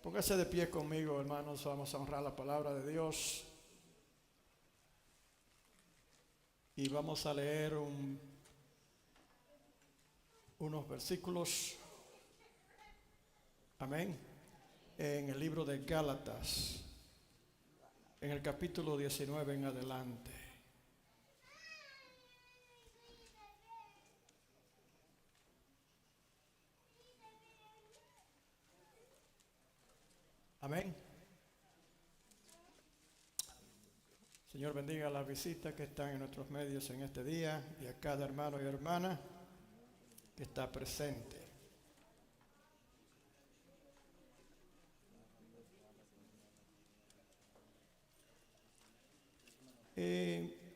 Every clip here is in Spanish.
Póngase de pie conmigo, hermanos, vamos a honrar la palabra de Dios. Y vamos a leer unos versículos, amén, en el libro de Gálatas, en el capítulo 19 en adelante. Amén. Señor, bendiga a las visitas que están en nuestros medios en este día y a cada hermano y hermana que está presente.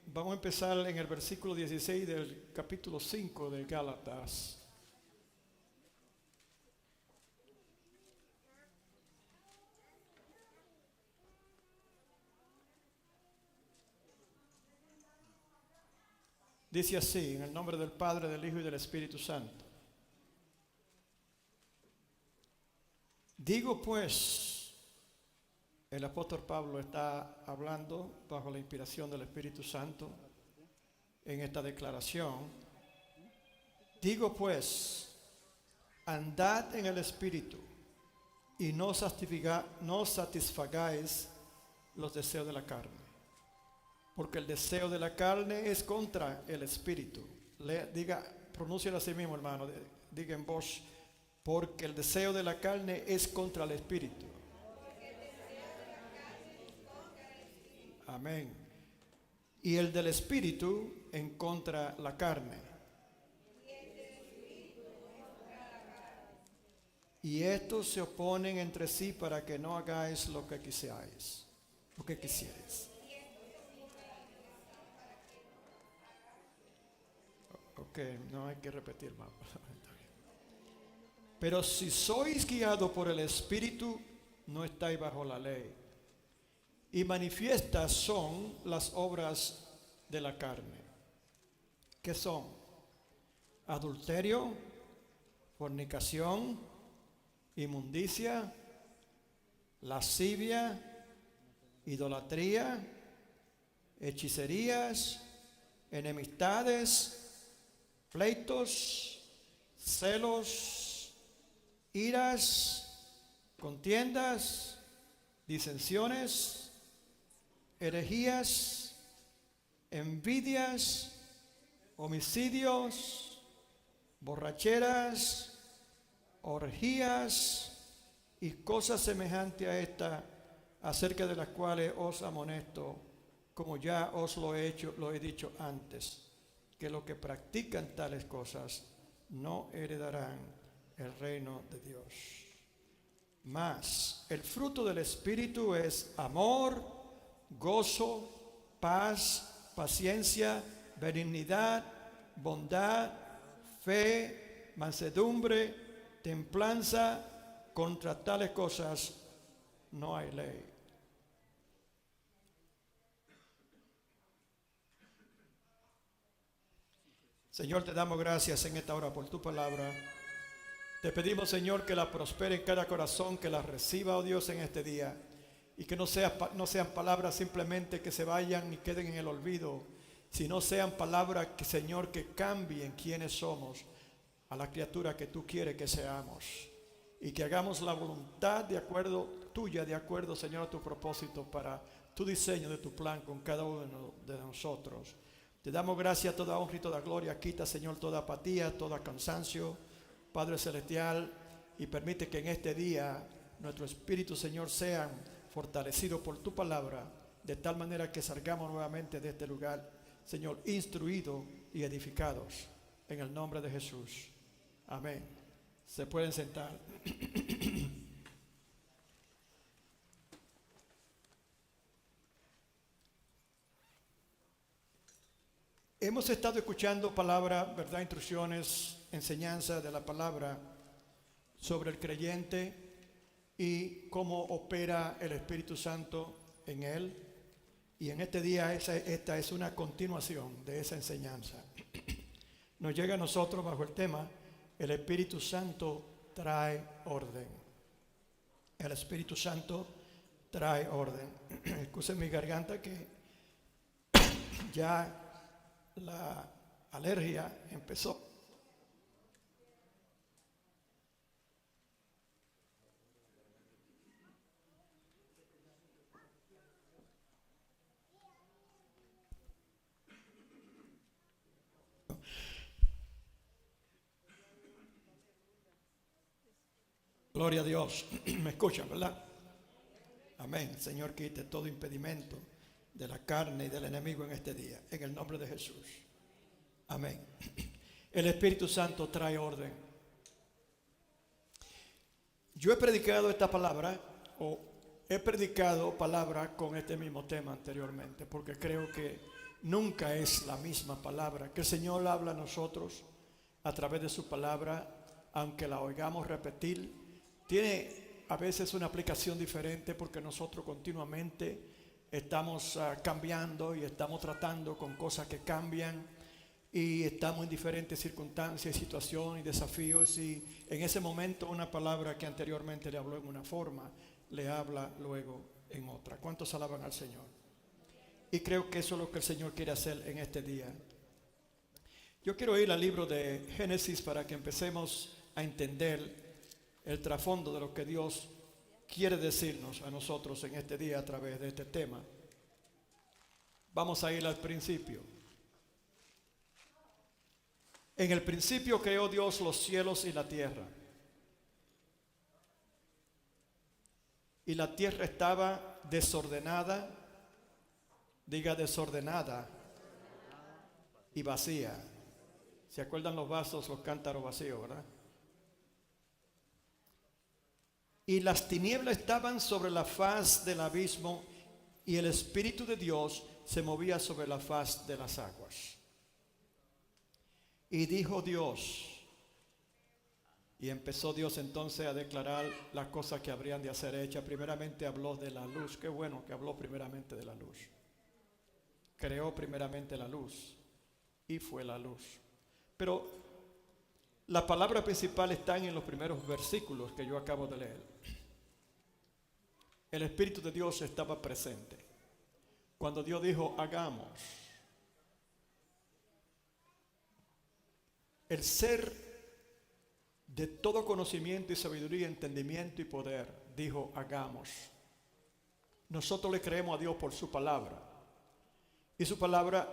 Vamos a empezar en el versículo 16 del capítulo 5 de Gálatas. Dice así, en el nombre del Padre, del Hijo y del Espíritu Santo. Digo pues, el apóstol Pablo está hablando bajo la inspiración del Espíritu Santo en esta declaración. Digo pues, andad en el Espíritu y no satisfagáis los deseos de la carne. Porque el deseo de la carne es contra el Espíritu. Pronúncialo así mismo, hermano. Diga en voz. Porque el deseo de la carne es contra el Espíritu. Amén. Y el del Espíritu en contra la carne. Y estos se oponen entre sí para que no hagáis lo que quisierais. Ok, no hay que repetir más. Pero si sois guiados por el Espíritu, no estáis bajo la ley. Y manifiestas son las obras de la carne. ¿Qué son? Adulterio, fornicación, inmundicia, lascivia, idolatría, hechicerías, enemistades, pleitos, celos, iras, contiendas, disensiones, herejías, envidias, homicidios, borracheras, orgías y cosas semejantes a esta, acerca de las cuales os amonesto, como ya os lo he dicho antes, que los que practican tales cosas no heredarán el reino de Dios. Mas el fruto del Espíritu es amor, gozo, paz, paciencia, benignidad, bondad, fe, mansedumbre, templanza. Contra tales cosas no hay ley. Señor, te damos gracias en esta hora por tu palabra. Te pedimos, Señor, que la prospere en cada corazón, que la reciba, oh Dios, en este día. Y que no sean palabras simplemente que se vayan y queden en el olvido, sino sean palabras que, Señor, que cambien quiénes somos a la criatura que tú quieres que seamos. Y que hagamos la voluntad tuya, de acuerdo, Señor, a tu propósito para tu diseño de tu plan con cada uno de nosotros. Te damos gracias, toda honra y toda gloria. Quita, Señor, toda apatía, todo cansancio, Padre Celestial, y permite que en este día nuestro espíritu, Señor, sean fortalecidos por tu palabra, de tal manera que salgamos nuevamente de este lugar, Señor, instruidos y edificados. En el nombre de Jesús. Amén. Se pueden sentar. Hemos estado escuchando palabra, verdad, instrucciones, enseñanza de la palabra sobre el creyente y cómo opera el Espíritu Santo en él. Y en este día esta es una continuación de esa enseñanza. Nos llega a nosotros bajo el tema: el Espíritu Santo trae orden. El Espíritu Santo trae orden. Excusen mi garganta que ya la alergia empezó. Gloria a Dios. ¿Me escuchan, verdad? Amén. Señor, quite todo impedimento de la carne y del enemigo en este día, en el nombre de Jesús. Amén. El Espíritu Santo trae orden. Yo he predicado esta palabra, o he predicado palabra con este mismo tema anteriormente, porque creo que nunca es la misma palabra que el Señor habla a nosotros a través de su palabra, aunque la oigamos repetir. Tiene a veces una aplicación diferente porque nosotros continuamente estamos cambiando y estamos tratando con cosas que cambian y estamos en diferentes circunstancias, situaciones y desafíos, y en ese momento una palabra que anteriormente le habló en una forma, le habla luego en otra. ¿Cuántos alaban al Señor? Y creo que eso es lo que el Señor quiere hacer en este día. Yo quiero ir al libro de Génesis para que empecemos a entender el trasfondo de lo que Dios quiere decirnos a nosotros en este día a través de este tema. Vamos a ir al principio. En el principio creó Dios los cielos y la tierra. Y la tierra estaba desordenada, diga desordenada y vacía. ¿Se acuerdan los vasos, los cántaros vacíos, verdad? Y las tinieblas estaban sobre la faz del abismo, y el Espíritu de Dios se movía sobre la faz de las aguas. Y dijo Dios, y empezó Dios entonces a declarar las cosas que habrían de ser hechas. Primeramente habló de la luz. Qué bueno que habló primeramente de la luz. Creó primeramente la luz, y fue la luz. Pero la palabra principal está en los primeros versículos que yo acabo de leer. El Espíritu de Dios estaba presente cuando Dios dijo, hagamos. El ser de todo conocimiento y sabiduría, entendimiento y poder, dijo, hagamos. Nosotros le creemos a Dios por su palabra. Y su palabra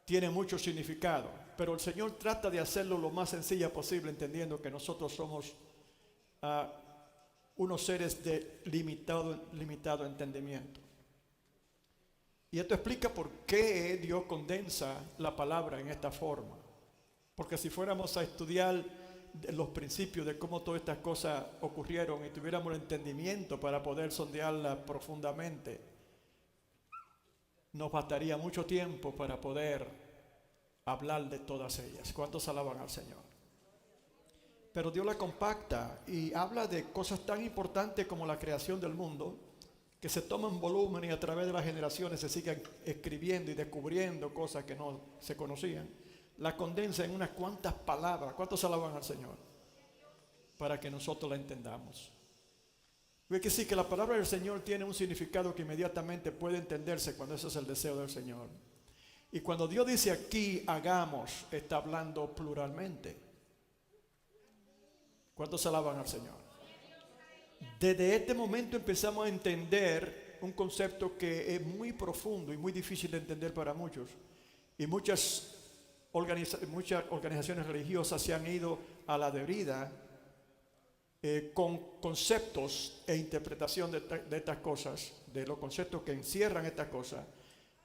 tiene mucho significado, pero el Señor trata de hacerlo lo más sencilla posible, entendiendo que nosotros somos unos seres de limitado entendimiento. Y esto explica por qué Dios condensa la palabra en esta forma. Porque si fuéramos a estudiar los principios de cómo todas estas cosas ocurrieron y tuviéramos el entendimiento para poder sondearla profundamente, nos bastaría mucho tiempo para poder hablar de todas ellas. ¿Cuántos alaban al Señor? Pero Dios la compacta y habla de cosas tan importantes como la creación del mundo, que se toman volumen y a través de las generaciones se siguen escribiendo y descubriendo cosas que no se conocían. La condensa en unas cuantas palabras. ¿Cuántos alaban al Señor? Para que nosotros la entendamos. Hay que decir que la palabra del Señor tiene un significado que inmediatamente puede entenderse cuando ese es el deseo del Señor. Y cuando Dios dice aquí, hagamos, está hablando pluralmente. ¿Cuántos alaban al Señor? Desde este momento empezamos a entender un concepto que es muy profundo y muy difícil de entender para muchos. Y muchas organizaciones religiosas se han ido a la deriva con conceptos e interpretación de estas cosas, de los conceptos que encierran estas cosas,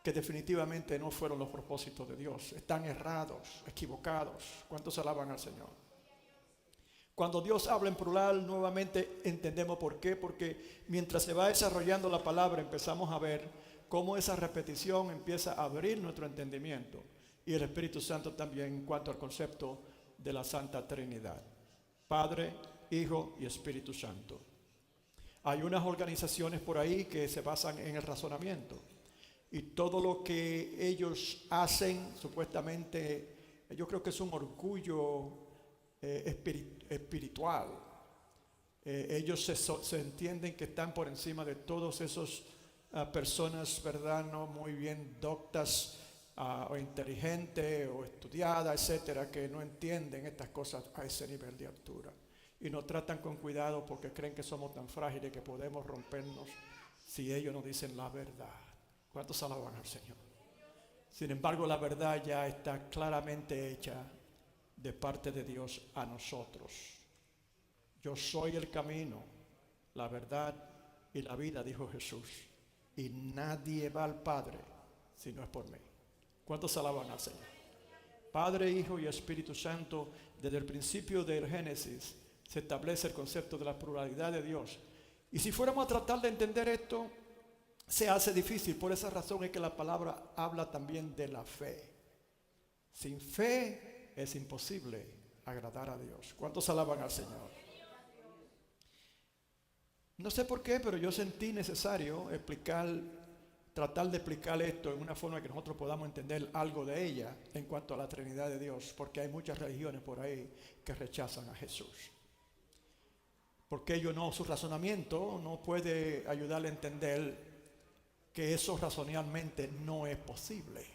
que definitivamente no fueron los propósitos de Dios. Están errados, equivocados. ¿Cuántos alaban al Señor? Cuando Dios habla en plural, nuevamente entendemos por qué. Porque mientras se va desarrollando la palabra, empezamos a ver cómo esa repetición empieza a abrir nuestro entendimiento. Y el Espíritu Santo también en cuanto al concepto de la Santa Trinidad. Padre, Hijo y Espíritu Santo. Hay unas organizaciones por ahí que se basan en el razonamiento. Y todo lo que ellos hacen, supuestamente, yo creo que es un orgullo espiritual. Ellos se entienden que están por encima de todos esos personas, ¿verdad? No muy bien doctas o inteligentes o estudiadas, etcétera, que no entienden estas cosas a ese nivel de altura. Y nos tratan con cuidado porque creen que somos tan frágiles que podemos rompernos si ellos nos dicen la verdad. ¿Cuántos alaban al Señor? Sin embargo, la verdad ya está claramente hecha de parte de Dios a nosotros. Yo soy el camino, la verdad y la vida, dijo Jesús. Y nadie va al Padre si no es por mí. ¿Cuántos alaban al Señor? Padre, Hijo y Espíritu Santo, desde el principio del Génesis se establece el concepto de la pluralidad de Dios. Y si fuéramos a tratar de entender esto, se hace difícil. Por esa razón es que la palabra habla también de la fe. Sin fe es imposible agradar a Dios. ¿Cuántos alaban al Señor? No sé por qué, pero yo sentí necesario tratar de explicar esto en una forma que nosotros podamos entender algo de ella en cuanto a la Trinidad de Dios, porque hay muchas religiones por ahí que rechazan a Jesús. Porque su razonamiento no puede ayudarle a entender que eso racionalmente no es posible.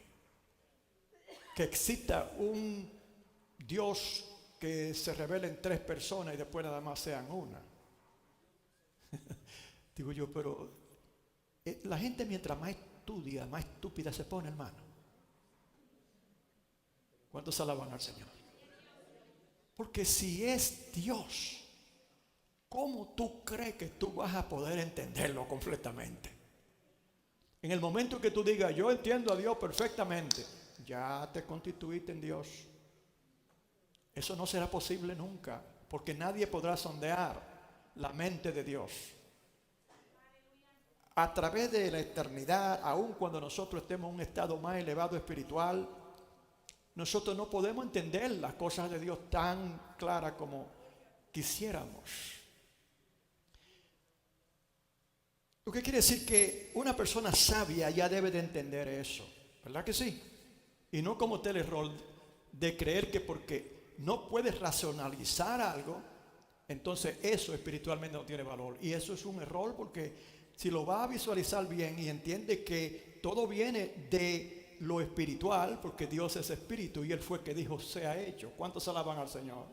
Que exista un Dios que se revele en tres personas y después nada más sean una. Digo yo, pero la gente mientras más estudia, más estúpida se pone, hermano. ¿Cuántos alaban al Señor? Porque si es Dios, ¿cómo tú crees que tú vas a poder entenderlo completamente? En el momento que tú digas, yo entiendo a Dios perfectamente, ya te constituiste en Dios. Eso no será posible nunca, porque nadie podrá sondear la mente de Dios. A través de la eternidad, aun cuando nosotros estemos en un estado más elevado espiritual, nosotros no podemos entender las cosas de Dios tan claras como quisiéramos. Lo que quiere decir que una persona sabia ya debe de entender eso, ¿verdad que sí? Y no cometer el error de creer que porque no puedes racionalizar algo, entonces eso espiritualmente no tiene valor. Y eso es un error, porque si lo va a visualizar bien y entiende que todo viene de lo espiritual, porque Dios es espíritu y Él fue que dijo sea hecho. ¿Cuántos alaban al Señor?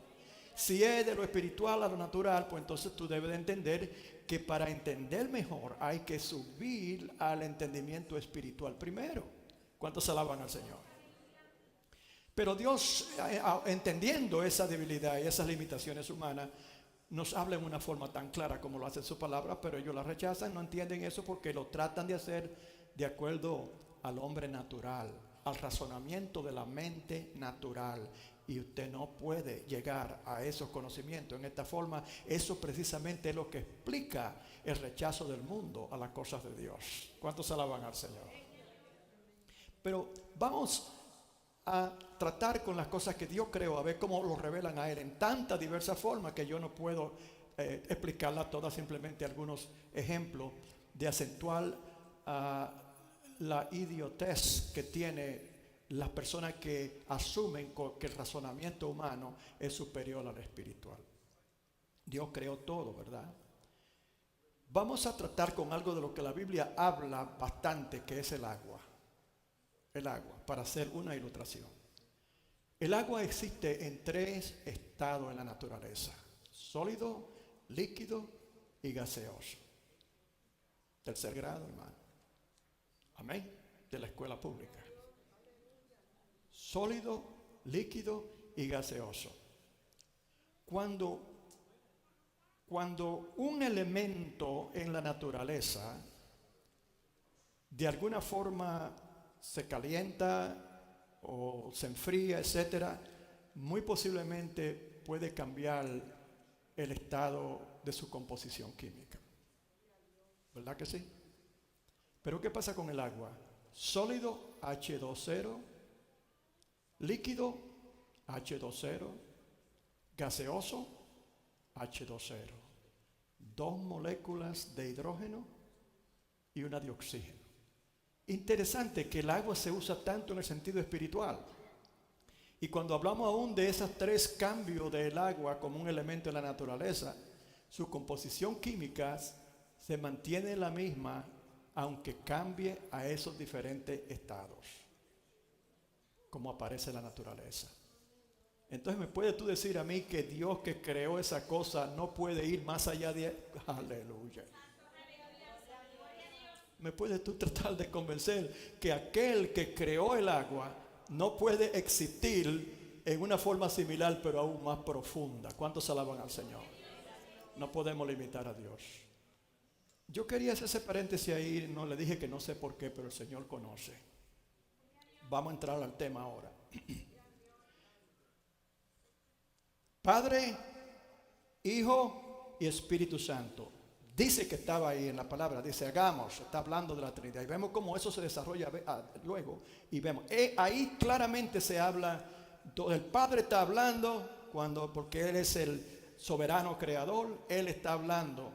Si es de lo espiritual a lo natural, pues entonces tú debes de entender que para entender mejor hay que subir al entendimiento espiritual primero. ¿Cuántos alaban al Señor? Pero Dios, entendiendo esa debilidad y esas limitaciones humanas, nos habla en una forma tan clara como lo hace su palabra, pero ellos la rechazan, no entienden eso porque lo tratan de hacer de acuerdo al hombre natural, al razonamiento de la mente natural. Y usted no puede llegar a esos conocimientos en esta forma. Eso precisamente es lo que explica el rechazo del mundo a las cosas de Dios. ¿Cuántos alaban al Señor? Pero vamos a tratar con las cosas que Dios creó, a ver cómo lo revelan a Él en tantas diversas formas que yo no puedo explicarlas todas, simplemente algunos ejemplos de acentuar la idiotez que tiene las personas que asumen que el razonamiento humano es superior al espiritual. Dios creó todo, ¿verdad? Vamos a tratar con algo de lo que la Biblia habla bastante, que es el agua. El agua, para hacer una ilustración. El agua existe en tres estados en la naturaleza: sólido, líquido y gaseoso. Tercer grado, hermano. Amén. De la escuela pública. Sólido, líquido y gaseoso. Cuando un elemento en la naturaleza de alguna forma se calienta o se enfría, etcétera, muy posiblemente puede cambiar el estado de su composición química. ¿Verdad que sí? Pero ¿qué pasa con el agua? Sólido, H2O, líquido, H2O, gaseoso, H2O. Dos moléculas de hidrógeno y una de oxígeno. Interesante que el agua se usa tanto en el sentido espiritual. Y cuando hablamos aún de esos tres cambios del agua como un elemento de la naturaleza, Su composición química se mantiene la misma aunque cambie a esos diferentes estados, como aparece en la naturaleza. Entonces, ¿me puedes tú decir a mí que Dios que creó esa cosa no puede ir más allá de... Aleluya. ¿Me puedes tú tratar de convencer que aquel que creó el agua no puede existir en una forma similar pero aún más profunda? ¿Cuántos alaban al Señor? No podemos limitar a Dios. Yo quería hacer ese paréntesis ahí, no le dije que no sé por qué, pero el Señor conoce. Vamos a entrar al tema ahora. Padre, Hijo y Espíritu Santo. Dice que estaba ahí en la palabra, dice hagamos, está hablando de la Trinidad. Y vemos cómo eso se desarrolla luego. Y vemos, ahí claramente se habla, el Padre está hablando, porque Él es el soberano creador, Él está hablando.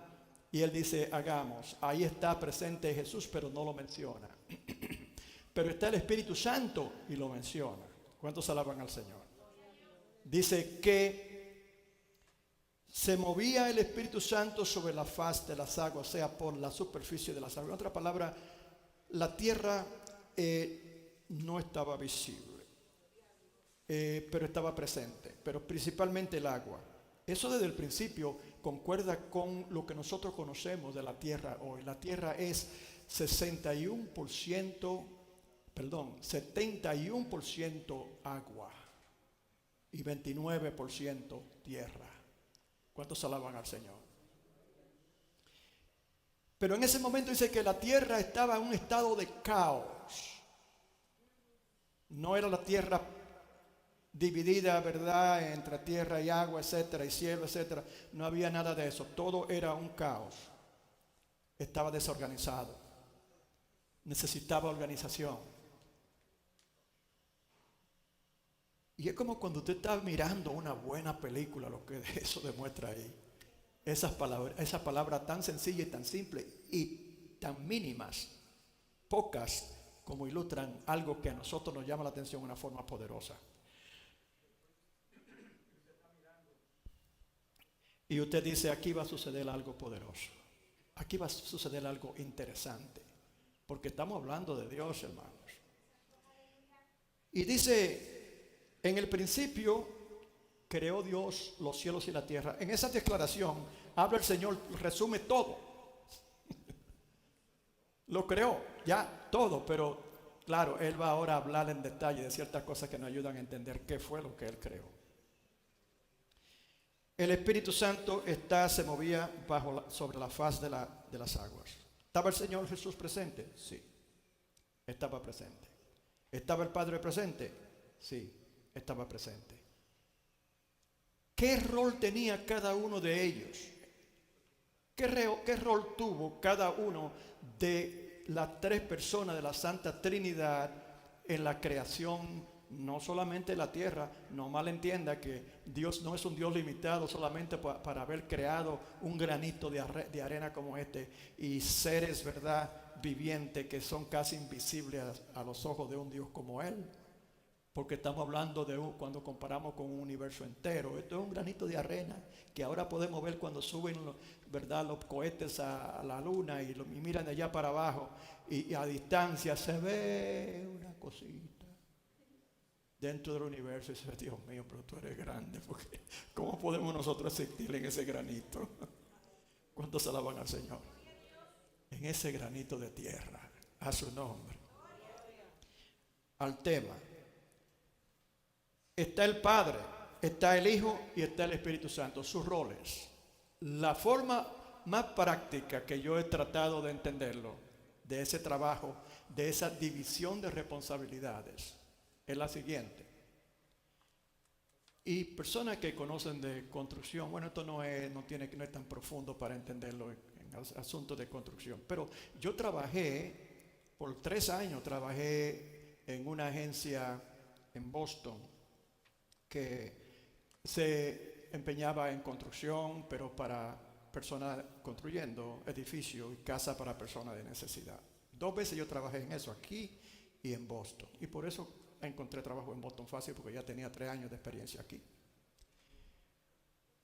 Y Él dice hagamos. Ahí está presente Jesús, pero no lo menciona. Pero está el Espíritu Santo y lo menciona. ¿Cuántos alaban al Señor? Dice que se movía el Espíritu Santo sobre la faz de las aguas, o sea, por la superficie de las aguas. En otra palabra, la tierra no estaba visible, pero estaba presente, pero principalmente el agua. Eso desde el principio concuerda con lo que nosotros conocemos de la tierra hoy. La tierra es 71% agua y 29% tierra. ¿Cuántos alaban al Señor? Pero en ese momento dice que la tierra estaba en un estado de caos. No era la tierra dividida, ¿verdad?, entre tierra y agua, etcétera, y cielo, etcétera. No había nada de eso. Todo era un caos. Estaba desorganizado. Necesitaba organización. Y es como cuando usted está mirando una buena película, lo que eso demuestra ahí. Esas palabras tan sencillas y tan simples y tan mínimas, pocas, como ilustran algo que a nosotros nos llama la atención de una forma poderosa. Y usted dice, aquí va a suceder algo poderoso. Aquí va a suceder algo interesante. Porque estamos hablando de Dios, hermanos. Y dice... En el principio creó Dios los cielos y la tierra. En esa declaración habla el Señor, resume todo. Lo creó, ya todo, pero claro, Él va ahora a hablar en detalle de ciertas cosas que nos ayudan a entender qué fue lo que Él creó. El Espíritu Santo se movía sobre la faz de las aguas. ¿Estaba el Señor Jesús presente? Sí, estaba presente. ¿Estaba el Padre presente? Sí, estaba presente. ¿Qué rol tenía cada uno de ellos? ¿Qué rol tuvo cada uno de las tres personas de la Santa Trinidad en la creación? No solamente la tierra, no malentienda que Dios no es un Dios limitado solamente para haber creado un granito de arena como este y seres, ¿verdad?, vivientes que son casi invisibles a los ojos de un Dios como Él. Porque estamos hablando cuando comparamos con un universo entero. Esto es un granito de arena que ahora podemos ver cuando suben, ¿verdad?, los cohetes a la luna y miran de allá para abajo y a distancia se ve una cosita dentro del universo y dice, Dios mío, pero tú eres grande, porque ¿cómo podemos nosotros existir en ese granito? ¿Cuántos alaban al Señor? En ese granito de tierra, a su nombre. Al tema. Está el Padre, está el Hijo y está el Espíritu Santo, sus roles. La forma más práctica que yo he tratado de entenderlo, de ese trabajo, de esa división de responsabilidades, es la siguiente. Y personas que conocen de construcción, bueno, esto no es tan profundo para entenderlo en asuntos de construcción, pero yo por 3 años trabajé en una agencia en Boston que se empeñaba en construcción, pero para personas construyendo edificios y casas para personas de necesidad. 2 veces yo trabajé en eso, aquí y en Boston. Y por eso encontré trabajo en Boston fácil, porque ya tenía 3 años de experiencia aquí.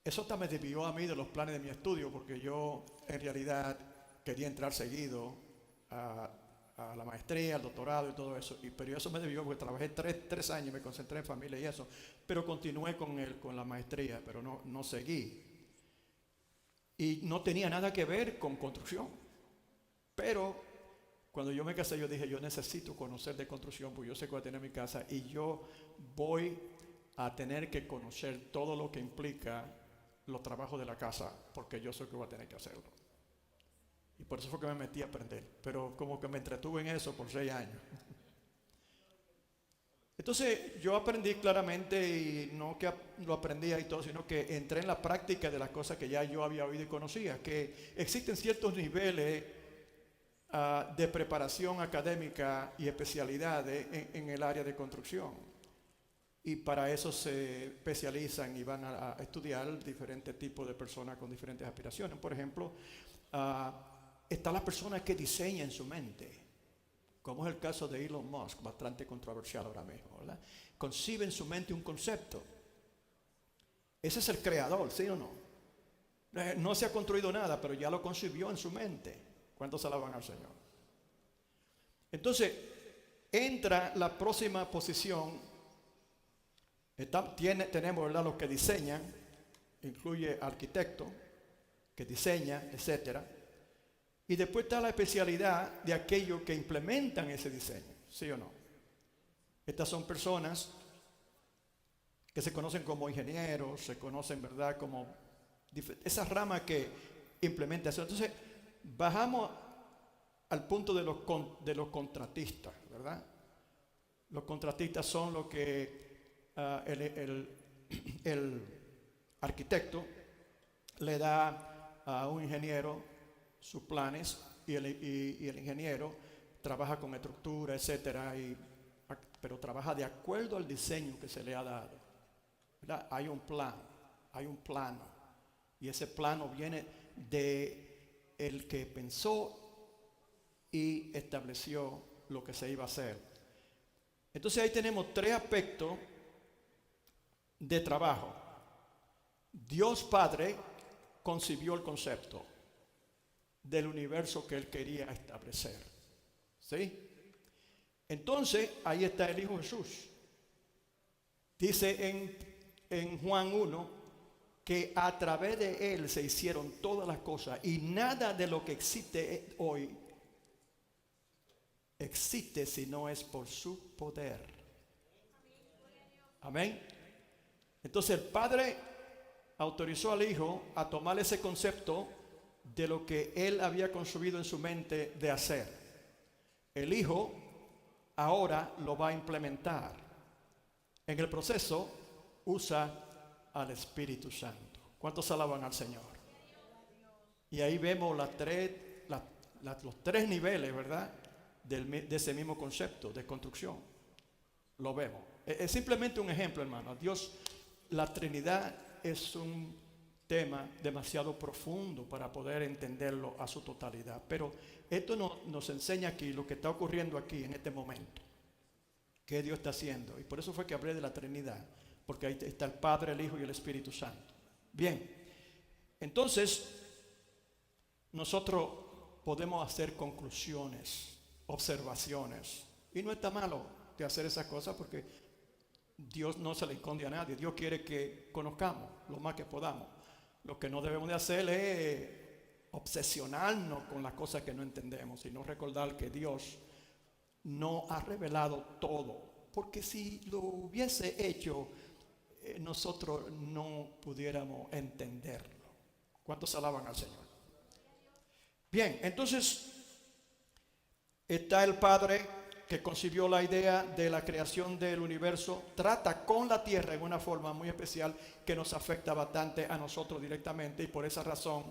eso hasta me desvió a mí de los planes de mi estudio, porque yo en realidad quería entrar seguido a la maestría, al doctorado y todo eso. Pero eso me desvió porque trabajé tres años, me concentré en familia y eso. Pero continué con la maestría, pero no seguí. Y no tenía nada que ver con construcción. Pero cuando yo me casé, yo dije, yo necesito conocer de construcción, porque yo sé que voy a tener mi casa y yo voy a tener que conocer todo lo que implica los trabajos de la casa, porque yo sé que voy a tener que hacerlo. Y por eso fue que me metí a aprender, pero como que me entretuve en eso por 6 años. Entonces yo aprendí claramente, y no que lo aprendía y todo, sino que entré en la práctica de las cosas que ya yo había oído y conocía, que existen ciertos niveles de preparación académica y especialidades en el área de construcción. Y para eso se especializan y van a estudiar diferentes tipos de personas con diferentes aspiraciones. Por ejemplo, está la persona que diseña en su mente, como es el caso de Elon Musk, bastante controversial ahora mismo, ¿verdad? Concibe en su mente un concepto. Ese es el creador, ¿sí o no? No se ha construido nada, pero ya lo concibió en su mente. ¿Cuántos alaban al Señor? Entonces, entra la próxima posición. Tenemos, ¿verdad?, los que diseñan, incluye arquitecto, que diseña, etcétera. Y después está la especialidad de aquellos que implementan ese diseño, ¿sí o no? Estas son personas que se conocen como ingenieros, se conocen, ¿verdad?, como esa rama que implementa eso. Entonces, bajamos al punto de los contratistas, ¿verdad? Los contratistas son los que el arquitecto le da a un ingeniero sus planes y el ingeniero trabaja con estructura, etcétera, pero trabaja de acuerdo al diseño que se le ha dado, ¿verdad? Hay un plan, hay un plano, y ese plano viene de el que pensó y estableció lo que se iba a hacer. Entonces ahí tenemos 3 aspectos de trabajo. Dios Padre concibió el concepto del universo que Él quería establecer, ¿sí? Entonces ahí está el Hijo Jesús. Dice en Juan 1 que a través de Él se hicieron todas las cosas, y nada de lo que existe hoy existe si no es por su poder. Amén. Entonces el Padre autorizó al Hijo a tomar ese concepto de lo que Él había concebido en su mente de hacer. El Hijo ahora lo va a implementar. En el proceso usa al Espíritu Santo. ¿Cuántos alaban al Señor? Y ahí vemos los 3 niveles, ¿verdad?, de ese mismo concepto de construcción. Lo vemos. Es simplemente un ejemplo, hermano. Dios, la Trinidad es un tema demasiado profundo para poder entenderlo a su totalidad. Pero esto nos enseña aquí lo que está ocurriendo aquí en este momento, que Dios está haciendo. Y por eso fue que hablé de la Trinidad, porque ahí está el Padre, el Hijo y el Espíritu Santo. Bien, entonces nosotros podemos hacer conclusiones, observaciones, y no está malo de hacer esas cosas, porque Dios no se le esconde a nadie. Dios quiere que conozcamos lo más que podamos. Lo que no debemos de hacer es obsesionarnos con las cosas que no entendemos, sino recordar que Dios no ha revelado todo, porque si lo hubiese hecho, nosotros no pudiéramos entenderlo. ¿Cuántos alaban al Señor? Bien, entonces está el Padre que concibió la idea de la creación del universo, trata con la tierra en una forma muy especial que nos afecta bastante a nosotros directamente, y por esa razón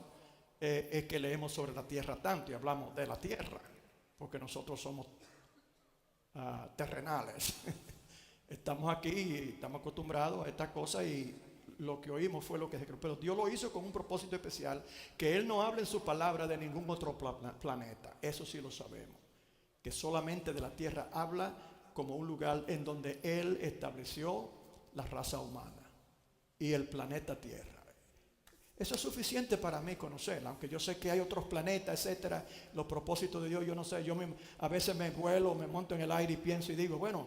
es que leemos sobre la tierra tanto y hablamos de la tierra, porque nosotros somos terrenales. Estamos aquí y estamos acostumbrados a estas cosas, y lo que oímos fue lo que se creó. Pero Dios lo hizo con un propósito especial, que Él no habla en su palabra de ningún otro planeta. Eso sí lo sabemos, que solamente de la tierra habla como un lugar en donde Él estableció la raza humana y el planeta Tierra. Eso es suficiente para mí conocerla, aunque yo sé que hay otros planetas, etcétera, los propósitos de Dios, yo no sé, a veces me vuelo, me monto en el aire y pienso y digo, bueno,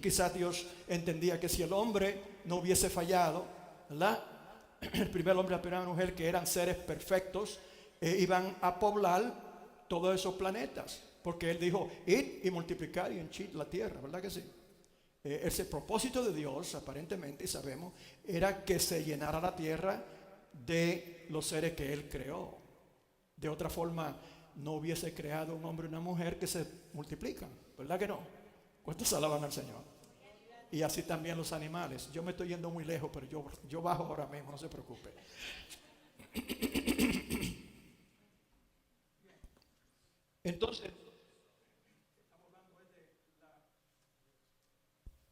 quizás Dios entendía que si el hombre no hubiese fallado, ¿verdad? El primer hombre y la primera mujer, que eran seres perfectos, iban a poblar todos esos planetas, porque Él dijo, id y multiplicar y henchid la tierra, ¿verdad que sí? Ese propósito de Dios, aparentemente, y sabemos, era que se llenara la tierra de los seres que Él creó. De otra forma, no hubiese creado un hombre y una mujer que se multiplican, ¿verdad que no? ¿Cuántos alaban al Señor? Y así también los animales. Yo me estoy yendo muy lejos, pero yo bajo ahora mismo, no se preocupe. Entonces,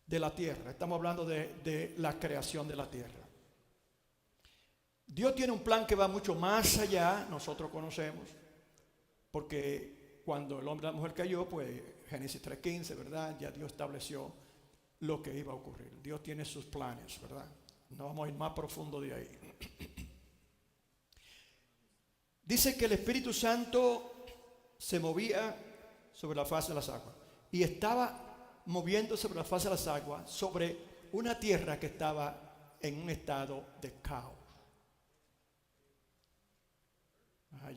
de la tierra, estamos hablando de la creación de la tierra. Dios tiene un plan que va mucho más allá, nosotros conocemos, porque cuando el hombre y la mujer cayó, pues Génesis 3:15, ¿verdad? Ya Dios estableció lo que iba a ocurrir. Dios tiene sus planes, ¿verdad? No vamos a ir más profundo de ahí. Dice que el Espíritu Santo se movía sobre la faz de las aguas y estaba moviéndose sobre la faz de las aguas sobre una tierra que estaba en un estado de caos.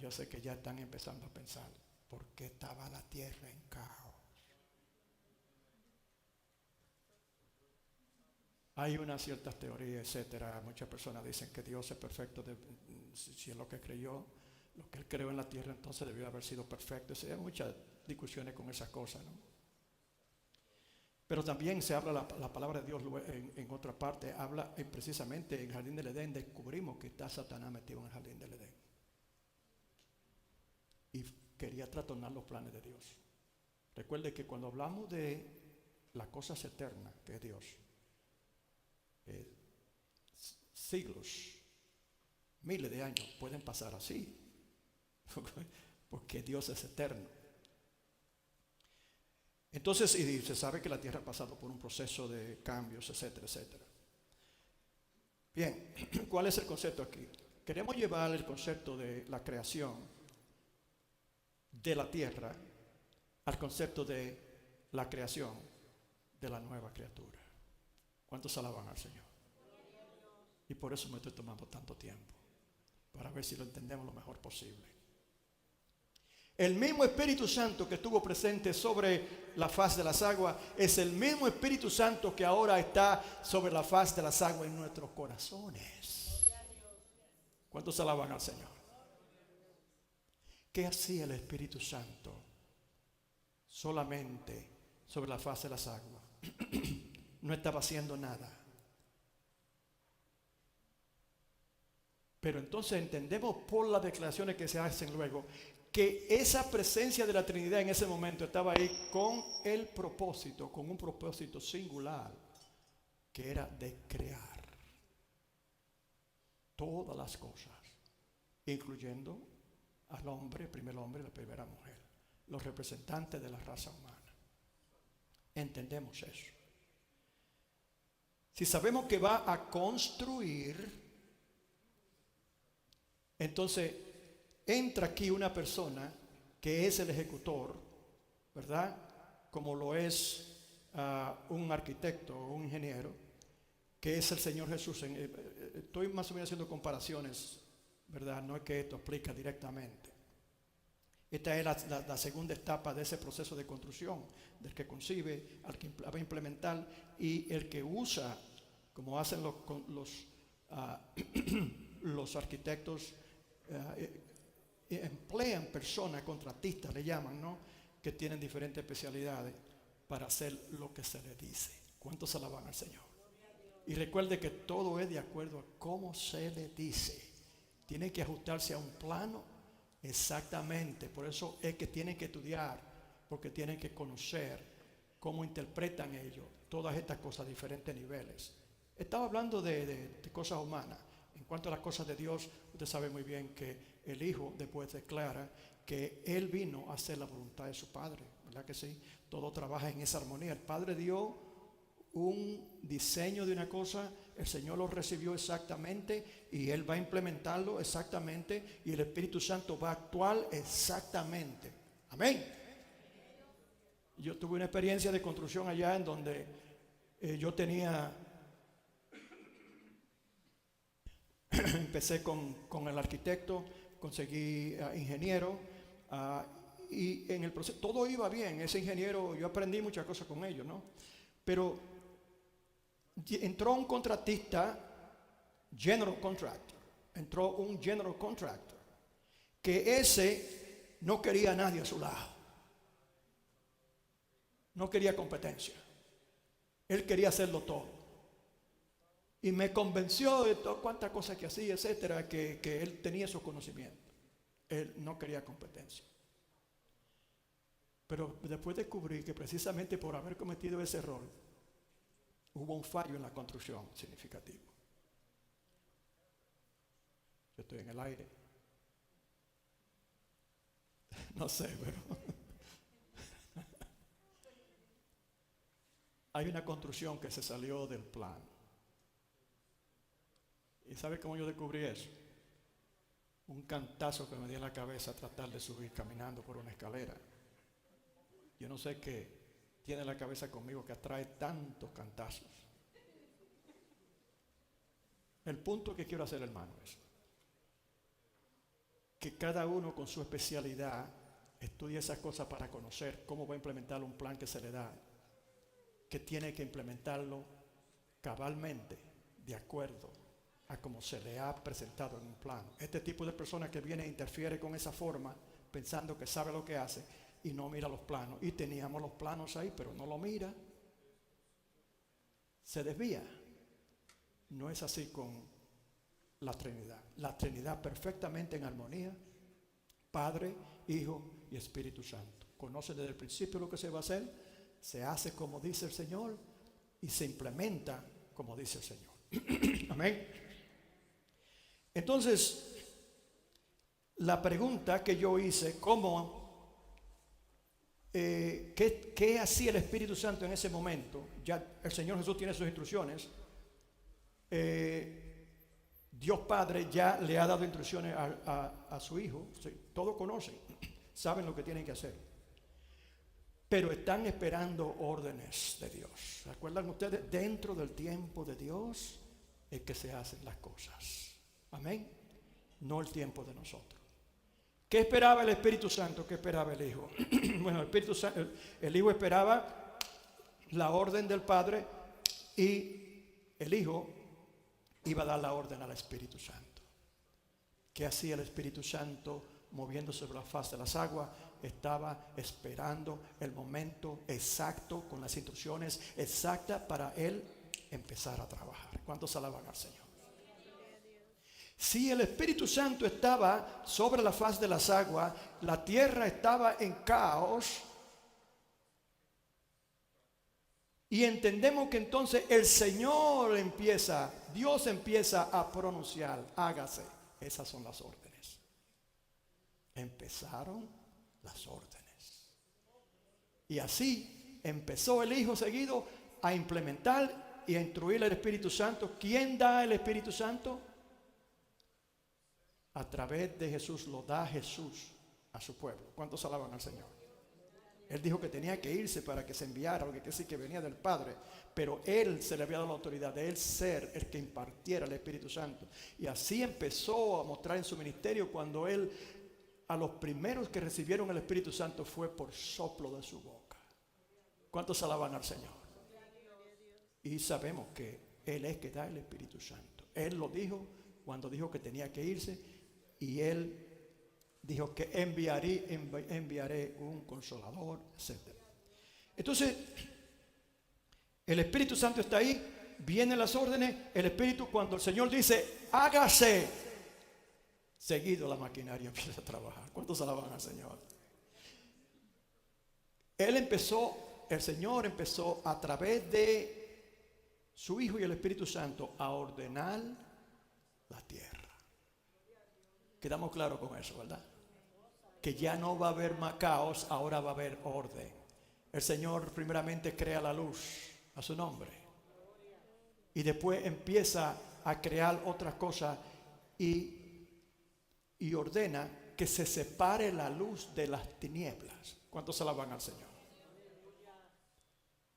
Yo sé que ya están empezando a pensar, ¿por qué estaba la tierra en caos? Hay unas ciertas teorías, etcétera. Muchas personas dicen que Dios es perfecto, si es lo que creyó, lo que Él creó en la tierra, entonces debió haber sido perfecto. Hay muchas discusiones con esas cosas, ¿no? Pero también se habla la palabra de Dios en otra parte, habla precisamente en el jardín del Edén, descubrimos que está Satanás metido en el jardín del Edén. Y quería trastornar los planes de Dios. Recuerde que cuando hablamos de las cosas eternas, que es Dios, siglos, miles de años pueden pasar así, porque Dios es eterno. Entonces, y se sabe que la tierra ha pasado por un proceso de cambios, etcétera, etcétera. Bien, ¿cuál es el concepto aquí? Queremos llevar el concepto de la creación de la tierra al concepto de la creación de la nueva criatura. ¿Cuántos alaban al Señor? Y por eso me estoy tomando tanto tiempo, para ver si lo entendemos lo mejor posible. El mismo Espíritu Santo que estuvo presente sobre la faz de las aguas es el mismo Espíritu Santo que ahora está sobre la faz de las aguas en nuestros corazones. ¿Cuántos alaban al Señor? ¿Qué hacía el Espíritu Santo solamente sobre la faz de las aguas? No estaba haciendo nada. Pero entonces entendemos por las declaraciones que se hacen luego que esa presencia de la Trinidad en ese momento estaba ahí con el propósito, con un propósito singular, que era de crear todas las cosas, incluyendo al hombre, el primer hombre y la primera mujer, los representantes de la raza humana. Entendemos eso. Si sabemos que va a construir, entonces entra aquí una persona que es el ejecutor, ¿verdad? Como lo es un arquitecto o un ingeniero, que es el Señor Jesús. Estoy más o menos haciendo comparaciones, ¿verdad? No es que esto explica directamente. Esta es la segunda etapa de ese proceso de construcción, del que concibe, al que va a implementar y el que usa, como hacen los arquitectos, emplean personas, contratistas le llaman, ¿no? Que tienen diferentes especialidades para hacer lo que se les dice. ¿Cuántos alaban al Señor? Y recuerde que todo es de acuerdo a cómo se le dice. Tiene que ajustarse a un plano exactamente. Por eso es que tienen que estudiar, porque tienen que conocer cómo interpretan ellos todas estas cosas a diferentes niveles. Estaba hablando de cosas humanas. En cuanto a las cosas de Dios, usted sabe muy bien que el Hijo después declara que Él vino a hacer la voluntad de su Padre, ¿verdad que sí? Todo trabaja en esa armonía. El Padre dio un diseño de una cosa el Señor lo recibió exactamente y Él va a implementarlo exactamente y el Espíritu Santo va a actuar exactamente. Amén. Yo tuve una experiencia de construcción allá en donde yo tenía, empecé con el arquitecto, conseguí ingeniero, y en el proceso todo iba bien. Ese ingeniero, yo aprendí muchas cosas con ellos, ¿no? Pero entró un contratista, entró un general contractor, que ese no quería a nadie a su lado, no quería competencia, él quería hacerlo todo. Y me convenció de cuántas cosas que hacía, etcétera, que él tenía esos conocimientos. Él no quería competencia. Pero después descubrí que precisamente por haber cometido ese error, hubo un fallo en la construcción significativo. Yo estoy en el aire. No sé, pero hay una construcción que se salió del plan. ¿Y sabe cómo yo descubrí eso? Un cantazo que me dio en la cabeza a tratar de subir caminando por una escalera. Yo no sé qué tiene la cabeza conmigo que atrae tantos cantazos. El punto que quiero hacer, hermano, es que cada uno con su especialidad estudie esas cosas para conocer cómo va a implementar un plan que se le da, que tiene que implementarlo cabalmente, de acuerdo a como se le ha presentado en un plan. Este tipo de persona que viene e interfiere con esa forma, pensando que sabe lo que hace y no mira los planos. Y teníamos los planos ahí, pero no lo mira. Se desvía. No es así con la Trinidad. La Trinidad perfectamente en armonía. Padre, Hijo y Espíritu Santo. Conoce desde el principio lo que se va a hacer, se hace como dice el Señor y se implementa como dice el Señor. Amén. Entonces, la pregunta que yo hice, ¿qué hacía el Espíritu Santo en ese momento? Ya el Señor Jesús tiene sus instrucciones. Dios Padre ya le ha dado instrucciones a su Hijo. Todos conocen, saben lo que tienen que hacer. Pero están esperando órdenes de Dios. ¿Se acuerdan ustedes? Dentro del tiempo de Dios es que se hacen las cosas. Amén. No el tiempo de nosotros. ¿Qué esperaba el Espíritu Santo? ¿Qué esperaba el Hijo? Bueno, el Hijo esperaba la orden del Padre y el Hijo iba a dar la orden al Espíritu Santo. ¿Qué hacía el Espíritu Santo moviéndose sobre la faz de las aguas? Estaba esperando el momento exacto, con las instrucciones exactas para él empezar a trabajar. ¿Cuántos alaban al Señor? Si el Espíritu Santo estaba sobre la faz de las aguas, la tierra estaba en caos, y entendemos que entonces el Señor Dios empieza a pronunciar, hágase. Esas son las órdenes. Empezaron las órdenes. Y así empezó el Hijo seguido a implementar y a instruir al Espíritu Santo. ¿Quién da el Espíritu Santo? A través de Jesús, lo da Jesús a su pueblo. ¿Cuántos alaban al Señor? Él dijo que tenía que irse para que se enviara, porque que sí que venía del Padre, pero Él se le había dado la autoridad de Él ser el que impartiera el Espíritu Santo. Y así empezó a mostrar en su ministerio cuando Él, a los primeros que recibieron el Espíritu Santo fue por soplo de su boca. ¿Cuántos alaban al Señor? Y sabemos que Él es que da el Espíritu Santo. Él lo dijo cuando dijo que tenía que irse. Y Él dijo que enviaré un consolador, etc. Entonces, el Espíritu Santo está ahí, vienen las órdenes, el Espíritu, cuando el Señor dice, hágase, seguido la maquinaria empieza a trabajar. ¿Cuántos alaban al Señor? El Señor empezó a través de su Hijo y el Espíritu Santo a ordenar la tierra. Quedamos claros con eso, ¿verdad? Que ya no va a haber más caos, ahora va a haber orden. El Señor primeramente crea la luz a su nombre. y después empieza a crear otras cosas y ordena que se separe la luz de las tinieblas. ¿Cuántos alaban al Señor?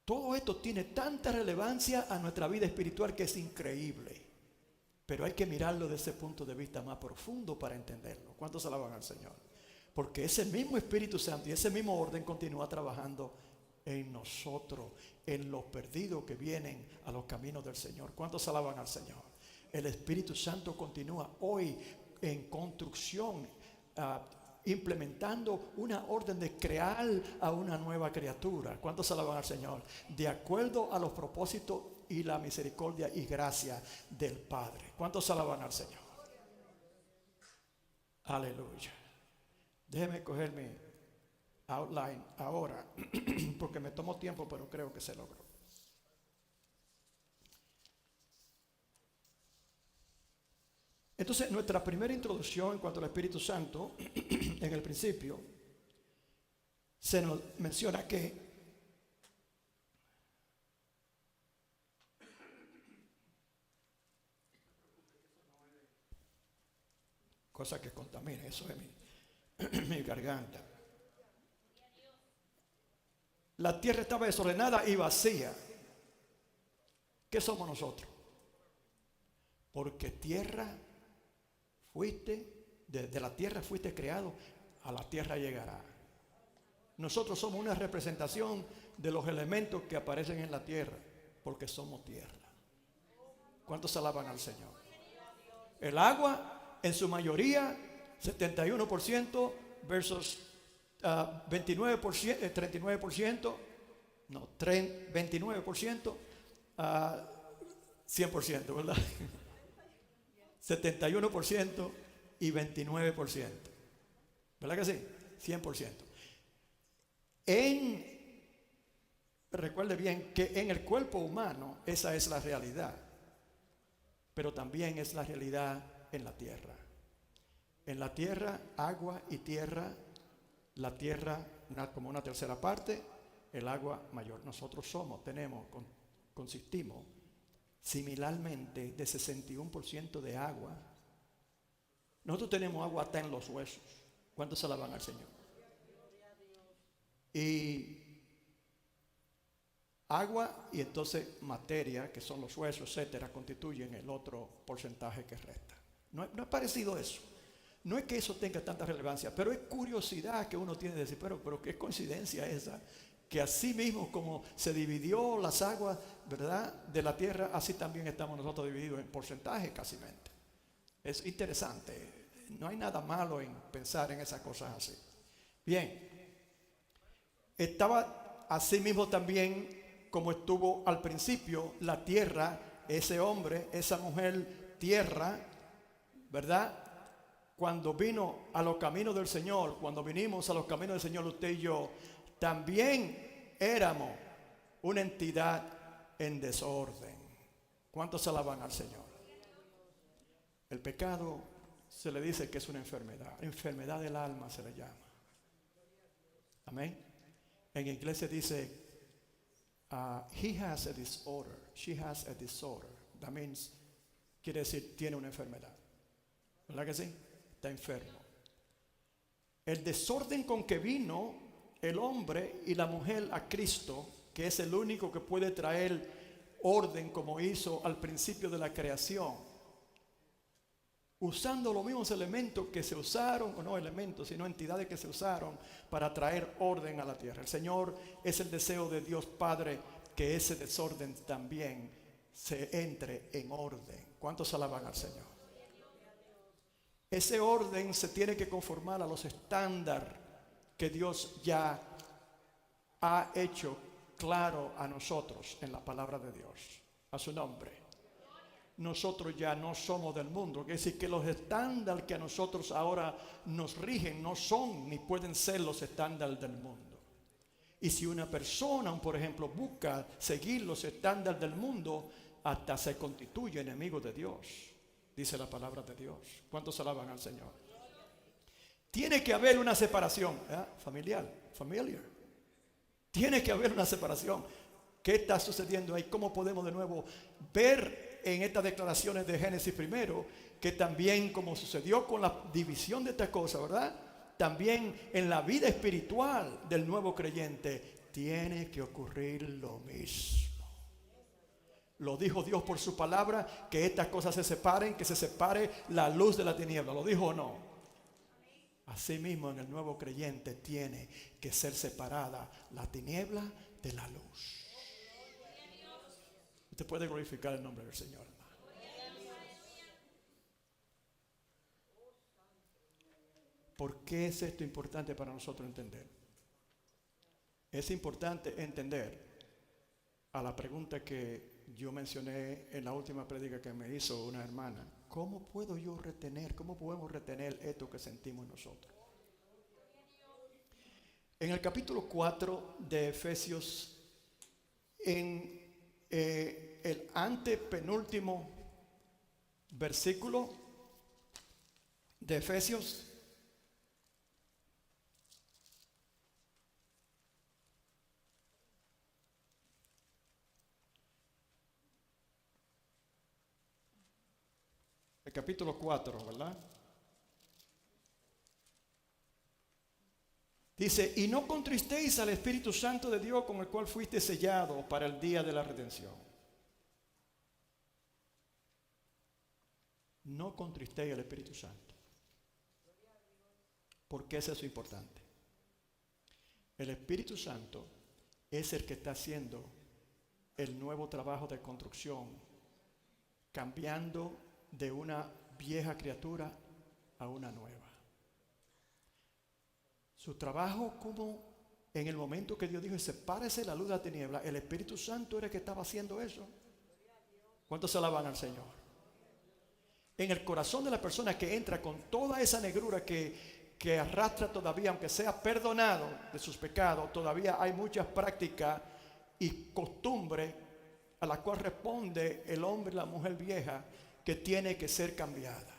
Todo esto tiene tanta relevancia a nuestra vida espiritual que es increíble. Pero hay que mirarlo desde ese punto de vista más profundo para entenderlo. ¿Cuántos alaban al Señor? Porque ese mismo Espíritu Santo y ese mismo orden continúa trabajando en nosotros, en los perdidos que vienen a los caminos del Señor. ¿Cuántos alaban al Señor? El Espíritu Santo continúa hoy en construcción, implementando una orden de crear a una nueva criatura. ¿Cuántos alaban al Señor? De acuerdo a los propósitos y la misericordia y gracia del Padre. ¿Cuántos alaban al Señor? Aleluya. Déjeme coger mi outline ahora, porque me tomó tiempo, pero creo que se logró. Entonces, nuestra primera introducción en cuanto al Espíritu Santo, en el principio, se nos menciona que cosa que contamina, eso es mi garganta. La tierra estaba desordenada y vacía. ¿Qué somos nosotros? Porque tierra fuiste, de la tierra fuiste creado, a la tierra llegará. Nosotros somos una representación de los elementos que aparecen en la tierra, porque somos tierra. ¿Cuántos alaban al Señor? El agua, en su mayoría, 71% versus 29%, 39%, no, 29%, 100%, ¿verdad? 71% y 29%. ¿Verdad que sí? 100%. Recuerde bien que en el cuerpo humano esa es la realidad, pero también es la realidad en la tierra. En la tierra, agua y tierra, la tierra como una tercera parte, el agua mayor. Nosotros consistimos similarmente de 61% de agua. Nosotros tenemos agua hasta en los huesos. ¿Cuántos se alaban al Señor? Y agua y entonces materia, que son los huesos, etcétera, constituyen el otro porcentaje que resta. No es parecido eso. No es que eso tenga tanta relevancia, pero es curiosidad que uno tiene de decir, pero qué coincidencia esa, que así mismo como se dividió las aguas, ¿verdad?, de la tierra, así también estamos nosotros divididos en porcentaje casi mente. Es interesante, no hay nada malo en pensar en esas cosas así. Bien, estaba así mismo también como estuvo al principio la tierra, ese hombre, esa mujer, tierra, ¿verdad? Cuando vino a los caminos del Señor, cuando vinimos a los caminos del Señor, usted y yo, también éramos una entidad en desorden. ¿Cuántos alaban al Señor? El pecado se le dice que es una enfermedad del alma se le llama. Amén. En inglés se dice, he has a disorder, she has a disorder. That means, quiere decir, tiene una enfermedad. ¿Verdad que sí? Está enfermo. El desorden con que vino el hombre y la mujer a Cristo, que es el único que puede traer orden como hizo al principio de la creación, usando los mismos elementos que se usaron, o no elementos, sino entidades que se usaron para traer orden a la tierra. El Señor, es el deseo de Dios Padre que ese desorden también se entre en orden. ¿Cuántos alaban al Señor? Ese orden se tiene que conformar a los estándares que Dios ya ha hecho claro a nosotros en la palabra de Dios, a su nombre. Nosotros ya no somos del mundo, quiere decir que los estándares que a nosotros ahora nos rigen no son ni pueden ser los estándares del mundo. Y si una persona, por ejemplo, busca seguir los estándares del mundo, hasta se constituye enemigo de Dios, dice la palabra de Dios. ¿Cuántos alaban al Señor? Tiene que haber una separación familiar. Tiene que haber una separación. ¿Qué está sucediendo ahí? ¿Cómo podemos de nuevo ver en estas declaraciones de Génesis primero que también como sucedió con la división de esta cosa, ¿verdad? También en la vida espiritual del nuevo creyente tiene que ocurrir lo mismo. Lo dijo Dios por su palabra, que estas cosas se separen, que se separe la luz de la tiniebla. ¿Lo dijo o no? Asimismo, en el nuevo creyente tiene que ser separada la tiniebla de la luz. Usted puede glorificar el nombre del Señor, hermano. ¿Por qué es esto importante para nosotros entender? Es importante entender a la pregunta que yo mencioné en la última prédica que me hizo una hermana. ¿Cómo puedo yo retener, cómo podemos retener esto que sentimos nosotros? En el capítulo 4 de Efesios, en el antepenúltimo versículo de Efesios, el capítulo 4, ¿verdad? Dice, y no contristéis al Espíritu Santo de Dios con el cual fuiste sellado para el día de la redención. No contristéis al Espíritu Santo. ¿Por qué es eso importante? El Espíritu Santo es el que está haciendo el nuevo trabajo de construcción, cambiando de una vieja criatura a una nueva. Su trabajo, como en el momento que Dios dijo, sepárese la luz de la tiniebla, el Espíritu Santo era el que estaba haciendo eso. ¿Cuántos se alaban al Señor? En el corazón de la persona que entra con toda esa negrura que arrastra todavía, aunque sea perdonado de sus pecados, todavía hay muchas prácticas y costumbres a las cuales responde el hombre y la mujer vieja que tiene que ser cambiada.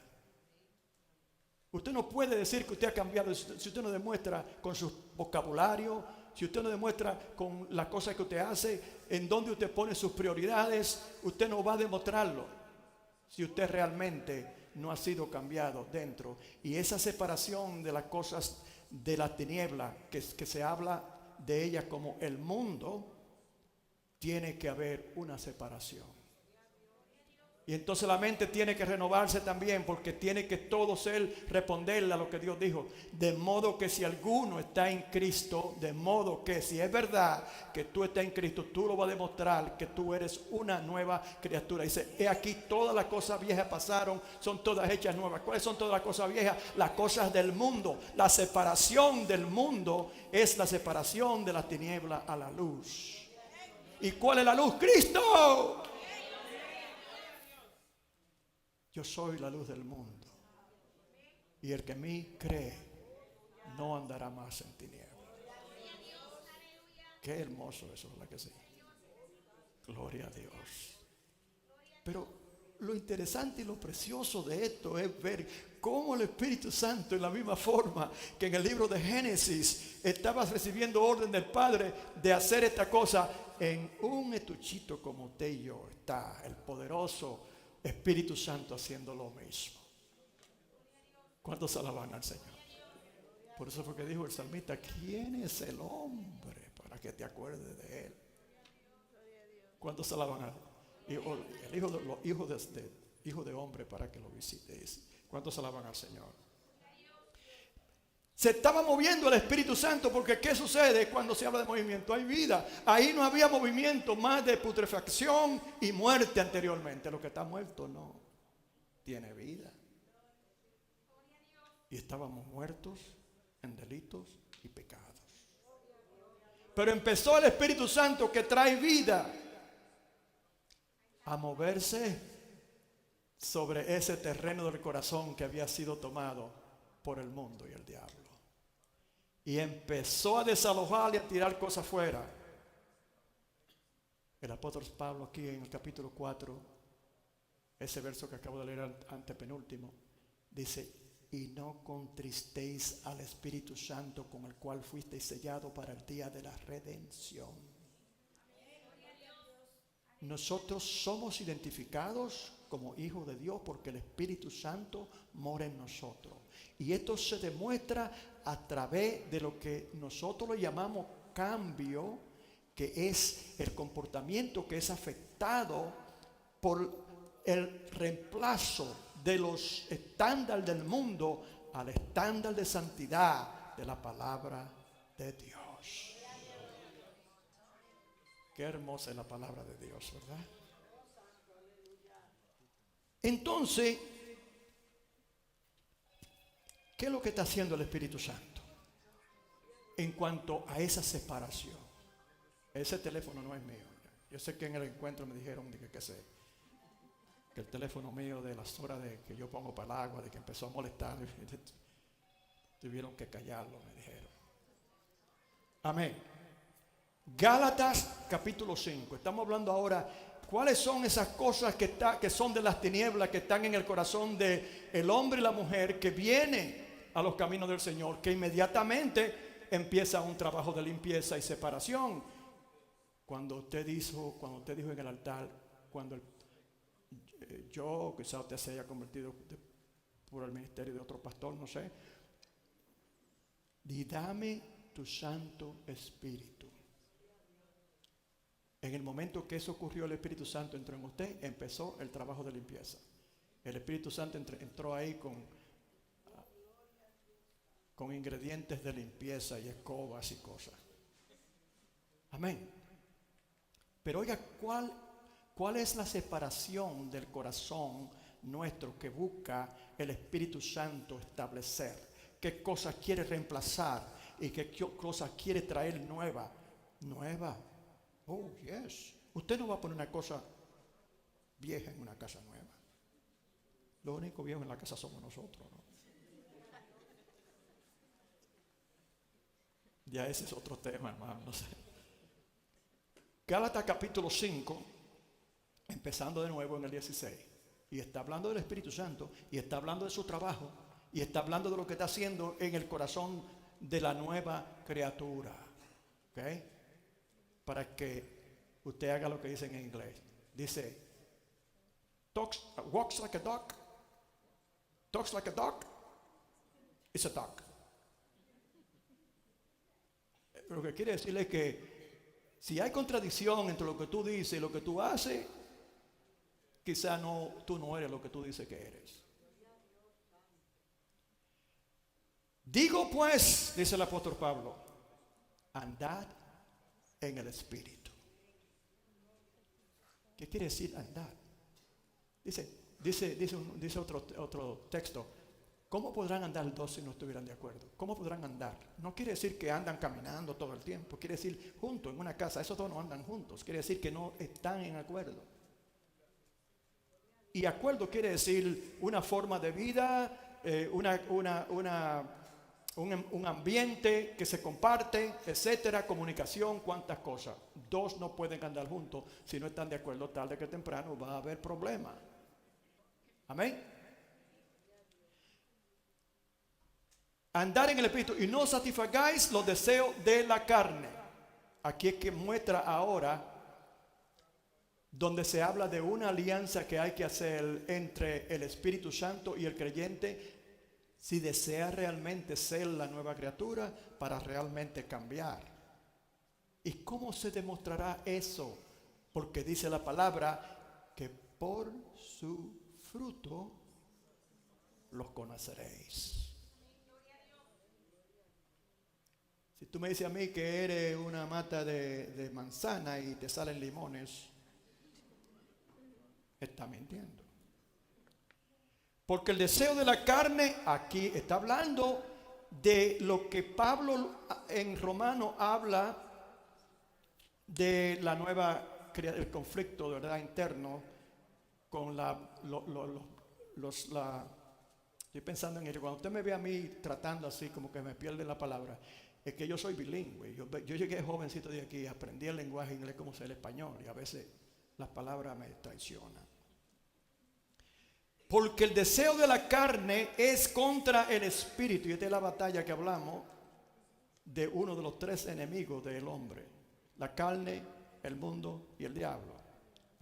Usted no puede decir que usted ha cambiado si usted no demuestra con su vocabulario, si usted no demuestra con las cosas que usted hace, en donde usted pone sus prioridades. Usted no va a demostrarlo si usted realmente no ha sido cambiado dentro. Y esa separación de las cosas de la tiniebla, que se habla de ella como el mundo, tiene que haber una separación. Y entonces la mente tiene que renovarse también, porque tiene que todo ser responderle a lo que Dios dijo. De modo que si alguno está en Cristo, de modo que si es verdad que tú estás en Cristo, tú lo vas a demostrar que tú eres una nueva criatura. Dice, he aquí todas las cosas viejas pasaron, son todas hechas nuevas. ¿Cuáles son todas las cosas viejas? Las cosas del mundo. La separación del mundo es la separación de la tiniebla a la luz. ¿Y cuál es la luz? ¡Cristo! Yo soy la luz del mundo, y el que en mí cree no andará más en tinieblas. Qué hermoso eso, ¿verdad que sí? Gloria a Dios. Pero lo interesante y lo precioso de esto es ver cómo el Espíritu Santo, en la misma forma que en el libro de Génesis estaba recibiendo orden del Padre de hacer esta cosa, en un estuchito como usted y yo está el poderoso Espíritu Santo haciendo lo mismo. ¿Cuántos alaban al Señor? Por eso fue que dijo el salmista, ¿quién es el hombre para que te acuerdes de él? ¿Cuántos alaban al hijo de hombre para que lo visites? ¿Cuántos alaban al Señor? Se estaba moviendo el Espíritu Santo, porque ¿qué sucede cuando se habla de movimiento? Hay vida. Ahí no había movimiento más de putrefacción y muerte anteriormente. Lo que está muerto no tiene vida. Y estábamos muertos en delitos y pecados. Pero empezó el Espíritu Santo, que trae vida, a moverse sobre ese terreno del corazón que había sido tomado por el mundo y el diablo. Y empezó a desalojar y a tirar cosas fuera. El apóstol Pablo aquí en el capítulo 4, ese verso que acabo de leer antepenúltimo, dice, y no contristéis al Espíritu Santo con el cual fuisteis sellados para el día de la redención. nosotros somos identificados como hijos de Dios porque el Espíritu Santo mora en nosotros. Y esto se demuestra a través de lo que nosotros lo llamamos cambio, que es el comportamiento que es afectado por el reemplazo de los estándares del mundo al estándar de santidad de la palabra de Dios. Qué hermosa es la palabra de Dios, ¿verdad? Entonces, ¿qué es lo que está haciendo el Espíritu Santo en cuanto a esa separación? Ese teléfono no es mío. Yo sé que en el encuentro me dijeron que el teléfono mío de las horas de que yo pongo para el agua, de que empezó a molestar, tuvieron que callarlo, me dijeron. Amén. Gálatas capítulo 5. Estamos hablando ahora cuáles son esas cosas que son de las tinieblas, que están en el corazón del hombre y la mujer que viene a los caminos del Señor, que inmediatamente empieza un trabajo de limpieza y separación. Cuando usted dijo en el altar, yo, quizá usted se haya convertido por el ministerio de otro pastor, no sé. Y dame tu Santo Espíritu. En el momento que eso ocurrió, el Espíritu Santo entró en usted, empezó el trabajo de limpieza. El Espíritu Santo entró ahí con ingredientes de limpieza y escobas y cosas. Amén. Pero oiga, ¿cuál es la separación del corazón nuestro que busca el Espíritu Santo establecer? ¿Qué cosas quiere reemplazar y qué cosas quiere traer nueva? Oh, yes. Usted no va a poner una cosa vieja en una casa nueva. Lo único viejo en la casa somos nosotros, ¿no? Ya ese es otro tema, hermano, no sé. Gálatas capítulo 5, empezando de nuevo en el 16. Y está hablando del Espíritu Santo, y está hablando de su trabajo, y está hablando de lo que está haciendo en el corazón de la nueva criatura. ¿Ok? Para que usted haga lo que dice en inglés. Dice, walks like a duck, talks like a duck, it's a duck. Lo que quiere decirle es que si hay contradicción entre lo que tú dices y lo que tú haces, quizá tú no eres lo que tú dices que eres. Digo pues, dice el apóstol Pablo, andad en el Espíritu. ¿Qué quiere decir andar? Dice otro texto, ¿cómo podrán andar dos si no estuvieran de acuerdo? ¿Cómo podrán andar? No quiere decir que andan caminando todo el tiempo, quiere decir juntos en una casa. Esos dos no andan juntos, quiere decir que no están en acuerdo. Y acuerdo quiere decir una forma de vida, un ambiente que se comparte, etcétera, comunicación, cuántas cosas. Dos no pueden andar juntos si no están de acuerdo, tarde que temprano va a haber problemas. Amén. Andar en el Espíritu y no satisfagáis los deseos de la carne. Aquí es que muestra ahora donde se habla de una alianza que hay que hacer entre el Espíritu Santo y el creyente si desea realmente ser la nueva criatura para realmente cambiar. ¿Y cómo se demostrará eso? Porque dice la palabra que por su fruto los conoceréis. Si tú me dices a mí que eres una mata de manzana y te salen limones, está mintiendo. Porque el deseo de la carne, aquí está hablando de lo que Pablo en Romano habla de la nueva, el conflicto de verdad interno con estoy pensando en ello. Cuando usted me ve a mí tratando así, como que me pierde la palabra, es que yo soy bilingüe. Yo llegué jovencito de aquí, aprendí el lenguaje inglés como sé el español, y a veces las palabras me traicionan. Porque el deseo de la carne es contra el espíritu, y esta es la batalla que hablamos de uno de los tres enemigos del hombre: la carne, el mundo y el diablo.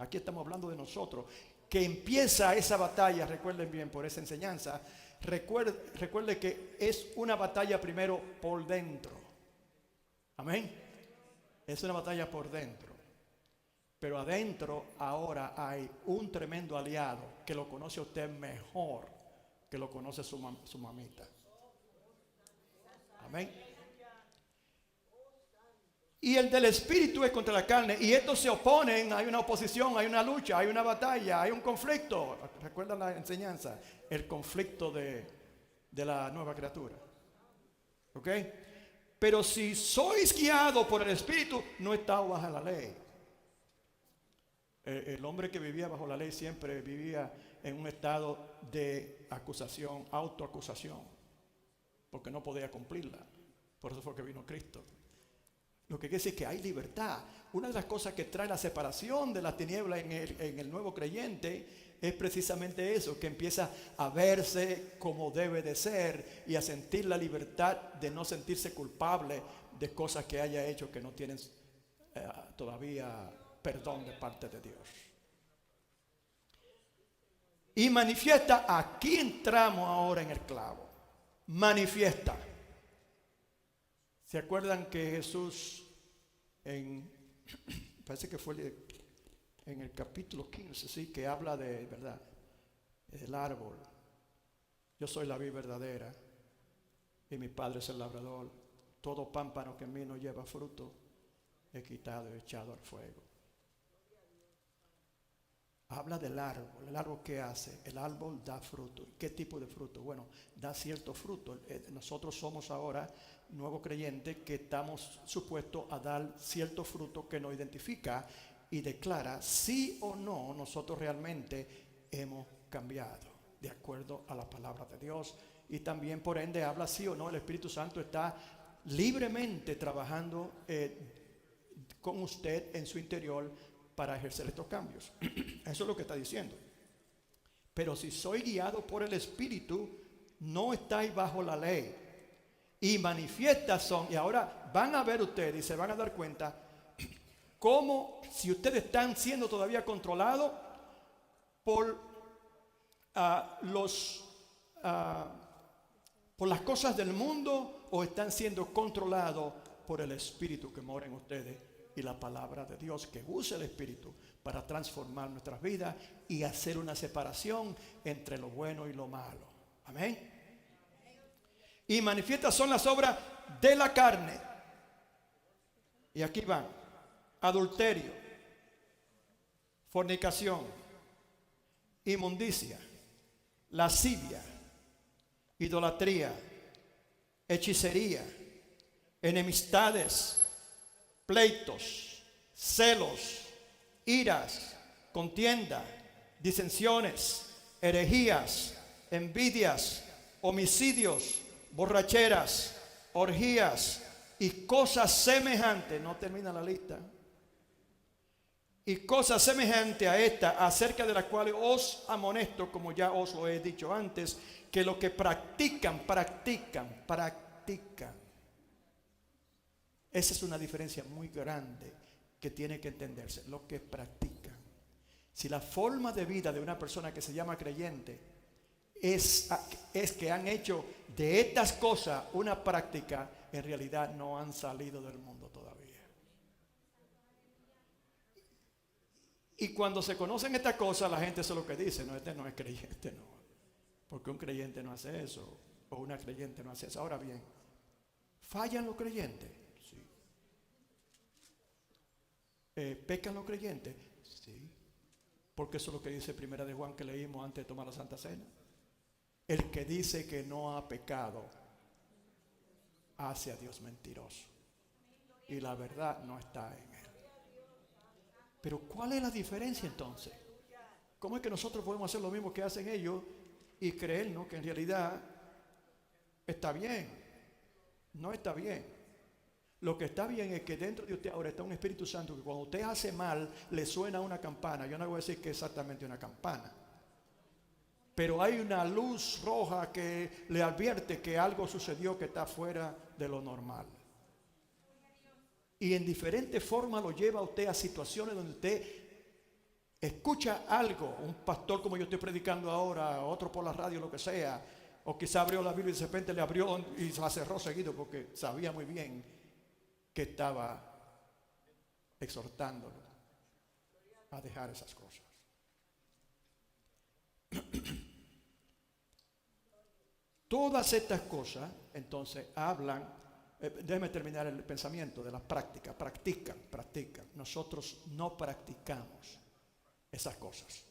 Aquí estamos hablando de nosotros, que empieza esa batalla. Recuerden bien por esa enseñanza. Recuerde que es una batalla primero por dentro. Amén. Es una batalla por dentro. Pero adentro ahora hay un tremendo aliado que lo conoce a usted mejor que lo conoce su mamita. Amén. Y el del espíritu es contra la carne. Y estos se oponen, hay una oposición, hay una lucha, hay una batalla, hay un conflicto. ¿Recuerdan la enseñanza? El conflicto de la nueva criatura. ¿Ok? Pero si sois guiados por el espíritu, no estáis bajo la ley. El hombre que vivía bajo la ley siempre vivía en un estado de acusación, autoacusación, porque no podía cumplirla. Por eso fue que vino Cristo. Lo que quiere decir que hay libertad. Una de las cosas que trae la separación de las tinieblas en el nuevo creyente es precisamente eso, que empieza a verse como debe de ser y a sentir la libertad de no sentirse culpable de cosas que haya hecho que no tienen todavía perdón de parte de Dios. Y manifiesta, aquí entramos ahora en el clavo. Manifiesta. ¿Se acuerdan que Jesús parece que fue en el capítulo 15, sí, que habla de, ¿verdad?, el árbol? Yo soy la vid verdadera y mi Padre es el labrador. Todo pámpano que en mí no lleva fruto, he quitado y echado al fuego. Habla del árbol. ¿El árbol qué hace? El árbol da fruto. ¿Qué tipo de fruto? Bueno, da cierto fruto. Nosotros somos ahora nuevos creyentes que estamos supuestos a dar cierto fruto que nos identifica y declara sí o no nosotros realmente hemos cambiado de acuerdo a la palabra de Dios. Y también por ende habla sí o no el Espíritu Santo está libremente trabajando con usted en su interior para ejercer estos cambios. Eso es lo que está diciendo. Pero si soy guiado por el Espíritu, no estáis bajo la ley. Y manifiestas son, y ahora van a ver ustedes y se van a dar cuenta cómo si ustedes están siendo todavía controlados por por las cosas del mundo, o están siendo controlados por el Espíritu que mora en ustedes y la palabra de Dios, que usa el Espíritu para transformar nuestras vidas y hacer una separación entre lo bueno y lo malo. Amén. Y manifiestas son las obras de la carne. Y aquí van: adulterio, fornicación, inmundicia, lascivia, idolatría, hechicería, enemistades, pleitos, celos, iras, contienda, disensiones, herejías, envidias, homicidios, borracheras, orgías y cosas semejantes. No termina la lista. Y cosas semejantes a esta, acerca de las cuales os amonesto, como ya os lo he dicho antes, que lo que practican. Esa es una diferencia muy grande que tiene que entenderse, lo que practican. Si la forma de vida de una persona que se llama creyente es que han hecho de estas cosas una práctica, en realidad no han salido del mundo todavía. Y cuando se conocen estas cosas, la gente eso es lo que dice: no, este no es creyente, no. Porque un creyente no hace eso, o una creyente no hace eso. Ahora bien, ¿fallan los creyentes? Sí. ¿Pecan los creyentes? Sí. Porque eso es lo que dice Primera de Juan, que leímos antes de tomar la Santa Cena. El que dice que no ha pecado hace a Dios mentiroso, y la verdad no está en él. Pero ¿cuál es la diferencia entonces? ¿Cómo es que nosotros podemos hacer lo mismo que hacen ellos y creernos que en realidad está bien? No está bien. Lo que está bien es que dentro de usted ahora está un Espíritu Santo que cuando usted hace mal le suena una campana. Yo no voy a decir que es exactamente una campana, pero hay una luz roja que le advierte que algo sucedió que está fuera de lo normal. Y en diferentes formas lo lleva a usted a situaciones donde usted escucha algo, un pastor como yo estoy predicando ahora, otro por la radio, lo que sea, o quizá abrió la Biblia y de repente le abrió y se la cerró seguido porque sabía muy bien que estaba exhortándolo a dejar esas cosas. Todas estas cosas, entonces, hablan, déjeme terminar el pensamiento de la práctica, practican. Nosotros no practicamos esas cosas.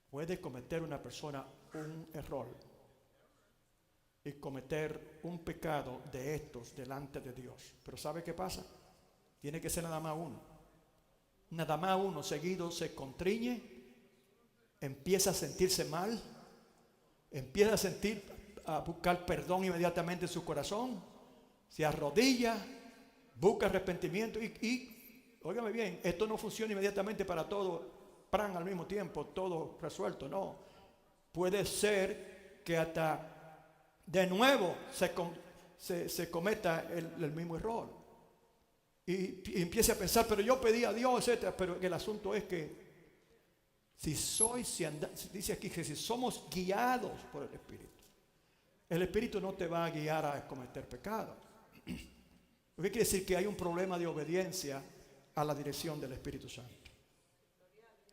Puede cometer una persona un error y cometer un pecado de estos delante de Dios. Pero ¿sabe qué pasa? Tiene que ser nada más uno. Nada más uno seguido se contriñe, empieza a sentirse mal, empieza a buscar perdón inmediatamente en su corazón, se arrodilla, busca arrepentimiento y óigame bien, esto no funciona inmediatamente para todo plan al mismo tiempo, todo resuelto, no. Puede ser que hasta de nuevo se cometa el mismo error y empiece a pensar, pero yo pedí a Dios, etcétera. Pero el asunto es que dice aquí que si somos guiados por el Espíritu no te va a guiar a cometer pecado. Lo que quiere decir que hay un problema de obediencia a la dirección del Espíritu Santo.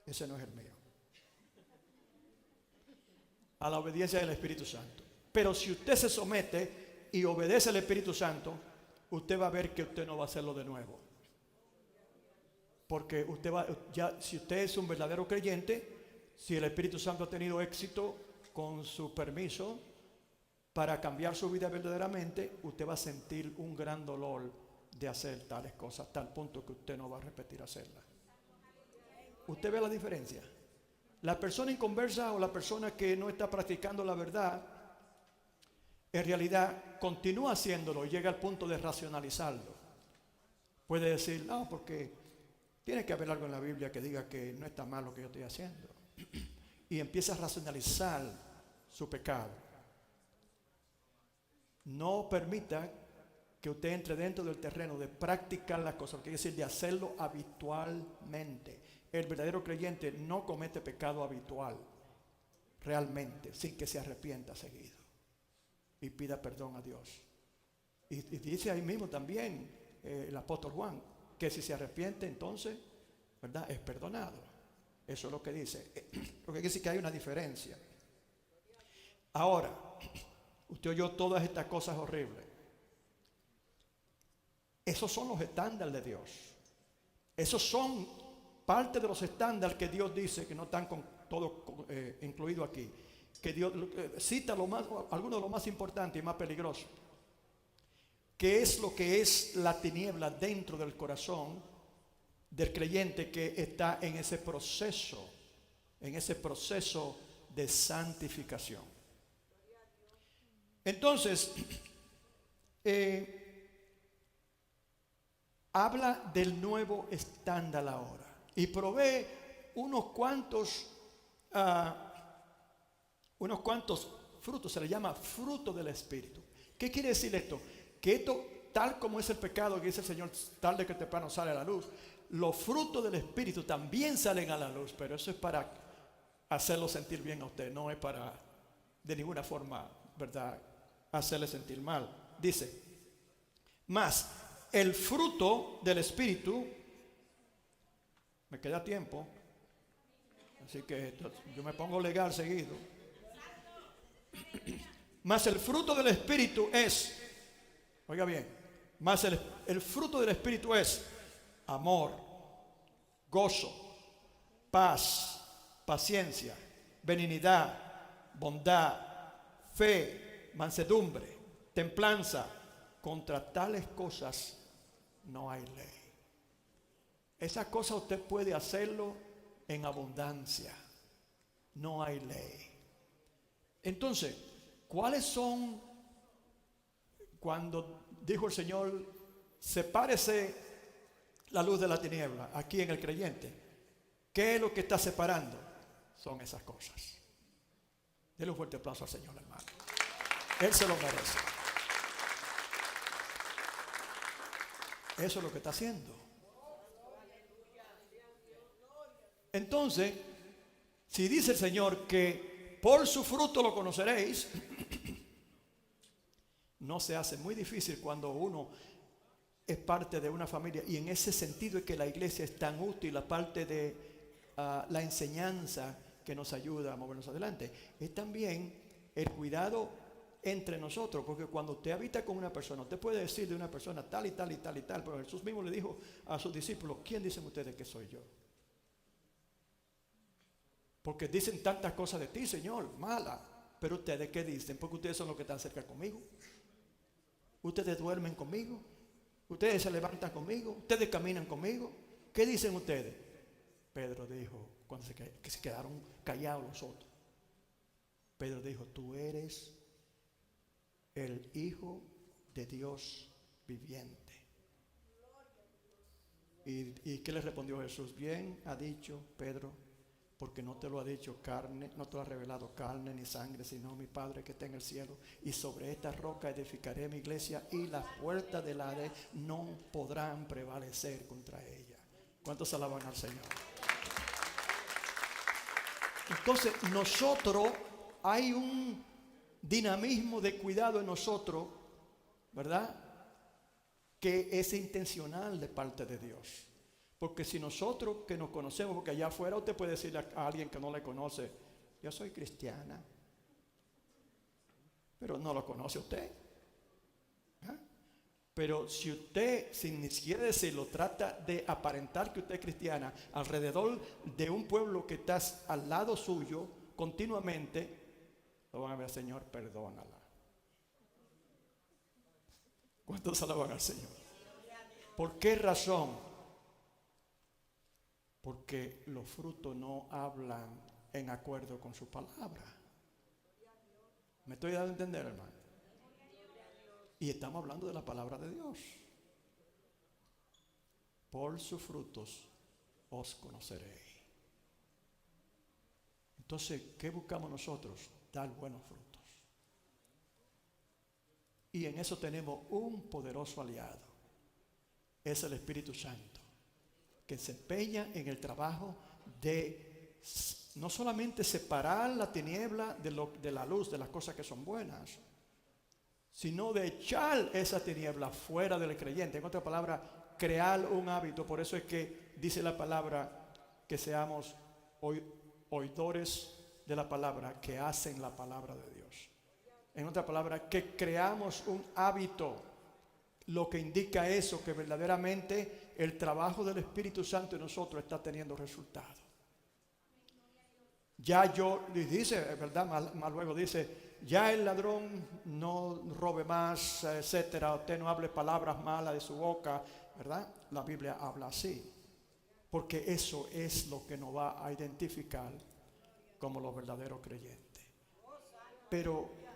Ese no es el mío. A la obediencia del Espíritu Santo. Pero si usted se somete y obedece al Espíritu Santo, usted va a ver que usted no va a hacerlo de nuevo. Porque si usted es un verdadero creyente, si el Espíritu Santo ha tenido éxito con su permiso para cambiar su vida verdaderamente, usted va a sentir un gran dolor de hacer tales cosas, hasta el punto que usted no va a repetir hacerlas. ¿Usted ve la diferencia? La persona inconversa o la persona que no está practicando la verdad, en realidad continúa haciéndolo y llega al punto de racionalizarlo. Puede decir, no, porque tiene que haber algo en la Biblia que diga que no está mal lo que yo estoy haciendo. Y empieza a racionalizar su pecado. No permita que usted entre dentro del terreno de practicar las cosas, quiere decir de hacerlo habitualmente. El verdadero creyente no comete pecado habitual, realmente, sin que se arrepienta seguido y pida perdón a Dios. Y dice ahí mismo también el apóstol Juan, que si se arrepiente entonces, ¿verdad?, es perdonado. Eso es lo que dice. Lo que quiere decir que hay una diferencia. Ahora, usted oyó todas estas cosas horribles. Esos son los estándares de Dios. Esos son parte de los estándares que Dios dice, que no están con todo incluido aquí. Que Dios cita algunos de los más importantes y más peligrosos. ¿Qué es lo que es la tiniebla dentro del corazón del creyente que está en ese proceso de santificación? Entonces, habla del nuevo estándar ahora y provee unos cuantos frutos, se le llama fruto del Espíritu. ¿Qué quiere decir esto? Que esto, tal como es el pecado que dice el Señor, tarde que temprano sale a la luz, los frutos del Espíritu también salen a la luz, pero eso es para hacerlo sentir bien a usted, no es para de ninguna forma, ¿verdad?, hacerle sentir mal. Dice, más el fruto del Espíritu, me queda tiempo, así que yo me pongo legal seguido. Más el fruto del Espíritu es, oiga bien, más el fruto del Espíritu es amor, gozo, paz, paciencia, benignidad, bondad, fe, mansedumbre, templanza. Contra tales cosas no hay ley. Esas cosas usted puede hacerlo en abundancia. No hay ley. Entonces, ¿cuáles son? Cuando dijo el Señor, sepárese la luz de la tiniebla aquí en el creyente, ¿qué es lo que está separando? Son esas cosas. Denle un fuerte aplauso al Señor, hermano. Él se lo merece. Eso es lo que está haciendo. Entonces, si dice el Señor que por su fruto lo conoceréis, no se hace muy difícil cuando uno es parte de una familia, y en ese sentido es que la iglesia es tan útil, aparte de la enseñanza que nos ayuda a movernos adelante, es también el cuidado entre nosotros, porque cuando usted habita con una persona, usted puede decir de una persona tal y tal y tal y tal, pero Jesús mismo le dijo a sus discípulos: ¿quién dicen ustedes que soy yo? Porque dicen tantas cosas de ti, Señor, malas, pero ustedes ¿qué dicen? Porque ustedes son los que están cerca conmigo, ustedes duermen conmigo, ustedes se levantan conmigo, ustedes caminan conmigo. ¿Qué dicen ustedes? Pedro dijo, cuando se quedaron callados los otros, Pedro dijo: tú eres el Hijo de Dios viviente. ¿Y qué le respondió Jesús? Bien ha dicho Pedro, porque no te lo ha dicho carne, no te lo ha revelado carne ni sangre, sino mi Padre que está en el cielo. Y sobre esta roca edificaré mi iglesia, y las puertas del Hades no podrán prevalecer contra ella. ¿Cuántos alaban al Señor? Entonces nosotros, hay un dinamismo de cuidado en nosotros, ¿verdad?, que es intencional de parte de Dios. Porque si nosotros que nos conocemos, porque allá afuera usted puede decirle a alguien que no le conoce: yo soy cristiana, pero no lo conoce usted. ¿Ah? Pero si usted, sin ni siquiera decirlo, trata de aparentar que usted es cristiana alrededor de un pueblo que está al lado suyo continuamente, lo van a ver: Señor, perdónala. ¿Cuántos alaban al Señor? ¿Por qué razón? Porque los frutos no hablan en acuerdo con su palabra. ¿Me estoy dando a entender, hermano? Y estamos hablando de la palabra de Dios. Por sus frutos os conoceréis. Entonces, ¿qué buscamos nosotros? Dar buenos frutos. Y en eso tenemos un poderoso aliado. Es el Espíritu Santo, que se empeña en el trabajo de no solamente separar la tiniebla de la luz, de las cosas que son buenas, sino de echar esa tiniebla fuera del creyente. En otra palabra, crear un hábito. Por eso es que dice la palabra que seamos oidores de la palabra, que hacen la palabra de Dios. En otra palabra, que creamos un hábito. Lo que indica eso, que verdaderamente el trabajo del Espíritu Santo en nosotros está teniendo resultados. Ya yo, y dice, ¿verdad? Más luego dice: ya el ladrón no robe más, etcétera. Usted no hable palabras malas de su boca, ¿verdad? La Biblia habla así, porque eso es lo que nos va a identificar como los verdaderos creyentes. Pero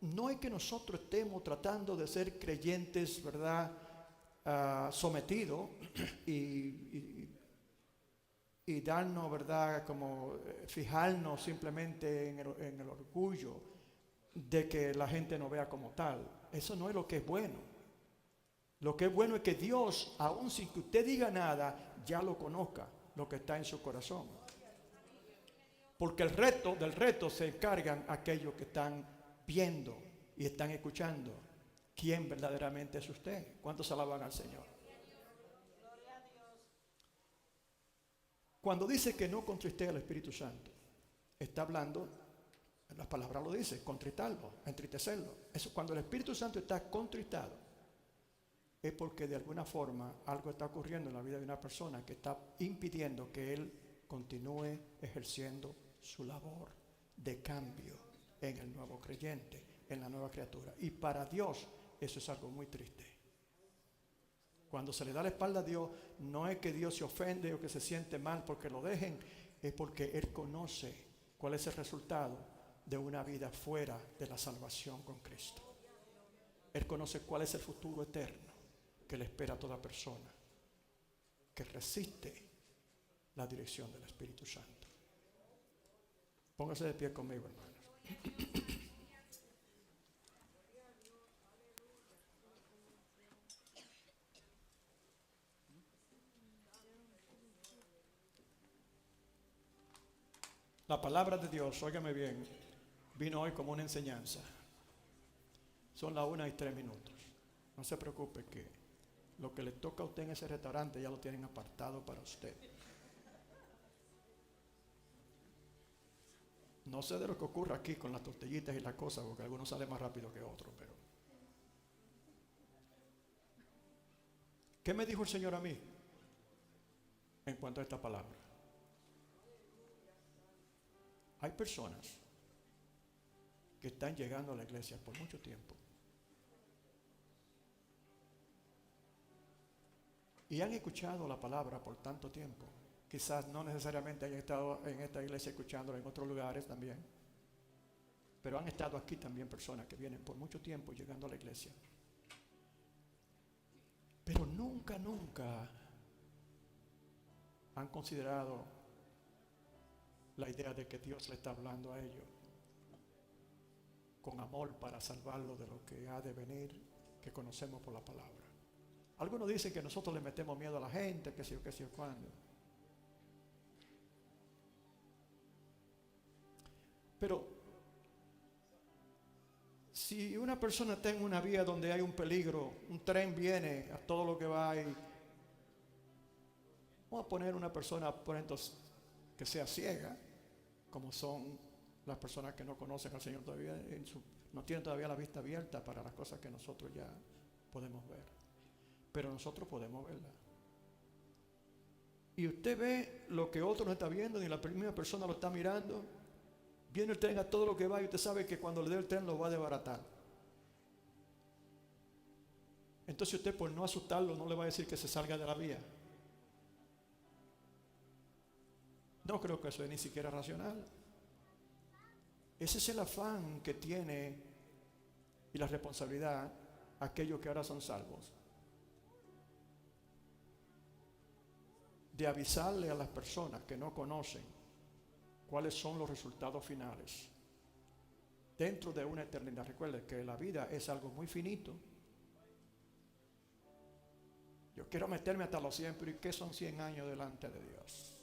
no es que nosotros estemos tratando de ser creyentes, ¿verdad?, sometidos y darnos, ¿verdad?, como fijarnos simplemente en el orgullo de que la gente nos vea como tal. Eso no es lo que es bueno. Lo que es bueno es que Dios, aun sin que usted diga nada, ya lo conozca, lo que está en su corazón. Porque del reto se encargan aquellos que están viendo y están escuchando quién verdaderamente es usted. ¿Cuántos alaban al Señor? Cuando dice que no contristé al Espíritu Santo, está hablando, las palabras lo dice, contritarlo, entristecerlo. Eso, cuando el Espíritu Santo está contristado, es porque de alguna forma algo está ocurriendo en la vida de una persona que está impidiendo que él continúe ejerciendo su labor de cambio en el nuevo creyente, en la nueva criatura. Y para Dios eso es algo muy triste. Cuando se le da la espalda a Dios, no es que Dios se ofende o que se siente mal porque lo dejen, es porque Él conoce cuál es el resultado de una vida fuera de la salvación con Cristo. Él conoce cuál es el futuro eterno que le espera a toda persona que resiste la dirección del Espíritu Santo. Póngase de pie conmigo, hermanos. La palabra de Dios, óigame bien, vino hoy como una enseñanza. Son las 1:03. No se preocupe que lo que le toca a usted en ese restaurante ya lo tienen apartado para usted. No sé de lo que ocurre aquí con las tortillitas y las cosas, porque algunos salen más rápido que otros, pero... ¿Qué me dijo el Señor a mí en cuanto a esta palabra? Hay personas que están llegando a la iglesia por mucho tiempo y han escuchado la palabra por tanto tiempo. Quizás no necesariamente hayan estado en esta iglesia escuchándola en otros lugares también, pero han estado aquí también personas que vienen por mucho tiempo llegando a la iglesia, pero nunca han considerado la idea de que Dios le está hablando a ellos con amor para salvarlo de lo que ha de venir, que conocemos por la palabra. Algunos dicen que nosotros le metemos miedo a la gente, que sé yo cuándo. Pero si una persona está en una vía donde hay un peligro, un tren viene a todo lo que va y vamos a poner una persona, por ejemplo, que sea ciega, como son las personas que no conocen al Señor todavía, no tienen todavía la vista abierta para las cosas que nosotros ya podemos ver, pero nosotros podemos verla. Y usted ve lo que otro no está viendo, ni la primera persona lo está mirando. Viene el tren a todo lo que va y usted sabe que cuando le dé el tren lo va a desbaratar. Entonces usted, por no asustarlo, no le va a decir que se salga de la vía. No creo que eso es ni siquiera racional. Ese es el afán que tiene y la responsabilidad aquellos que ahora son salvos, de avisarle a las personas que no conocen cuáles son los resultados finales dentro de una eternidad. Recuerde que la vida es algo muy finito. Yo quiero meterme hasta los 100, pero ¿y qué son 100 años delante de Dios?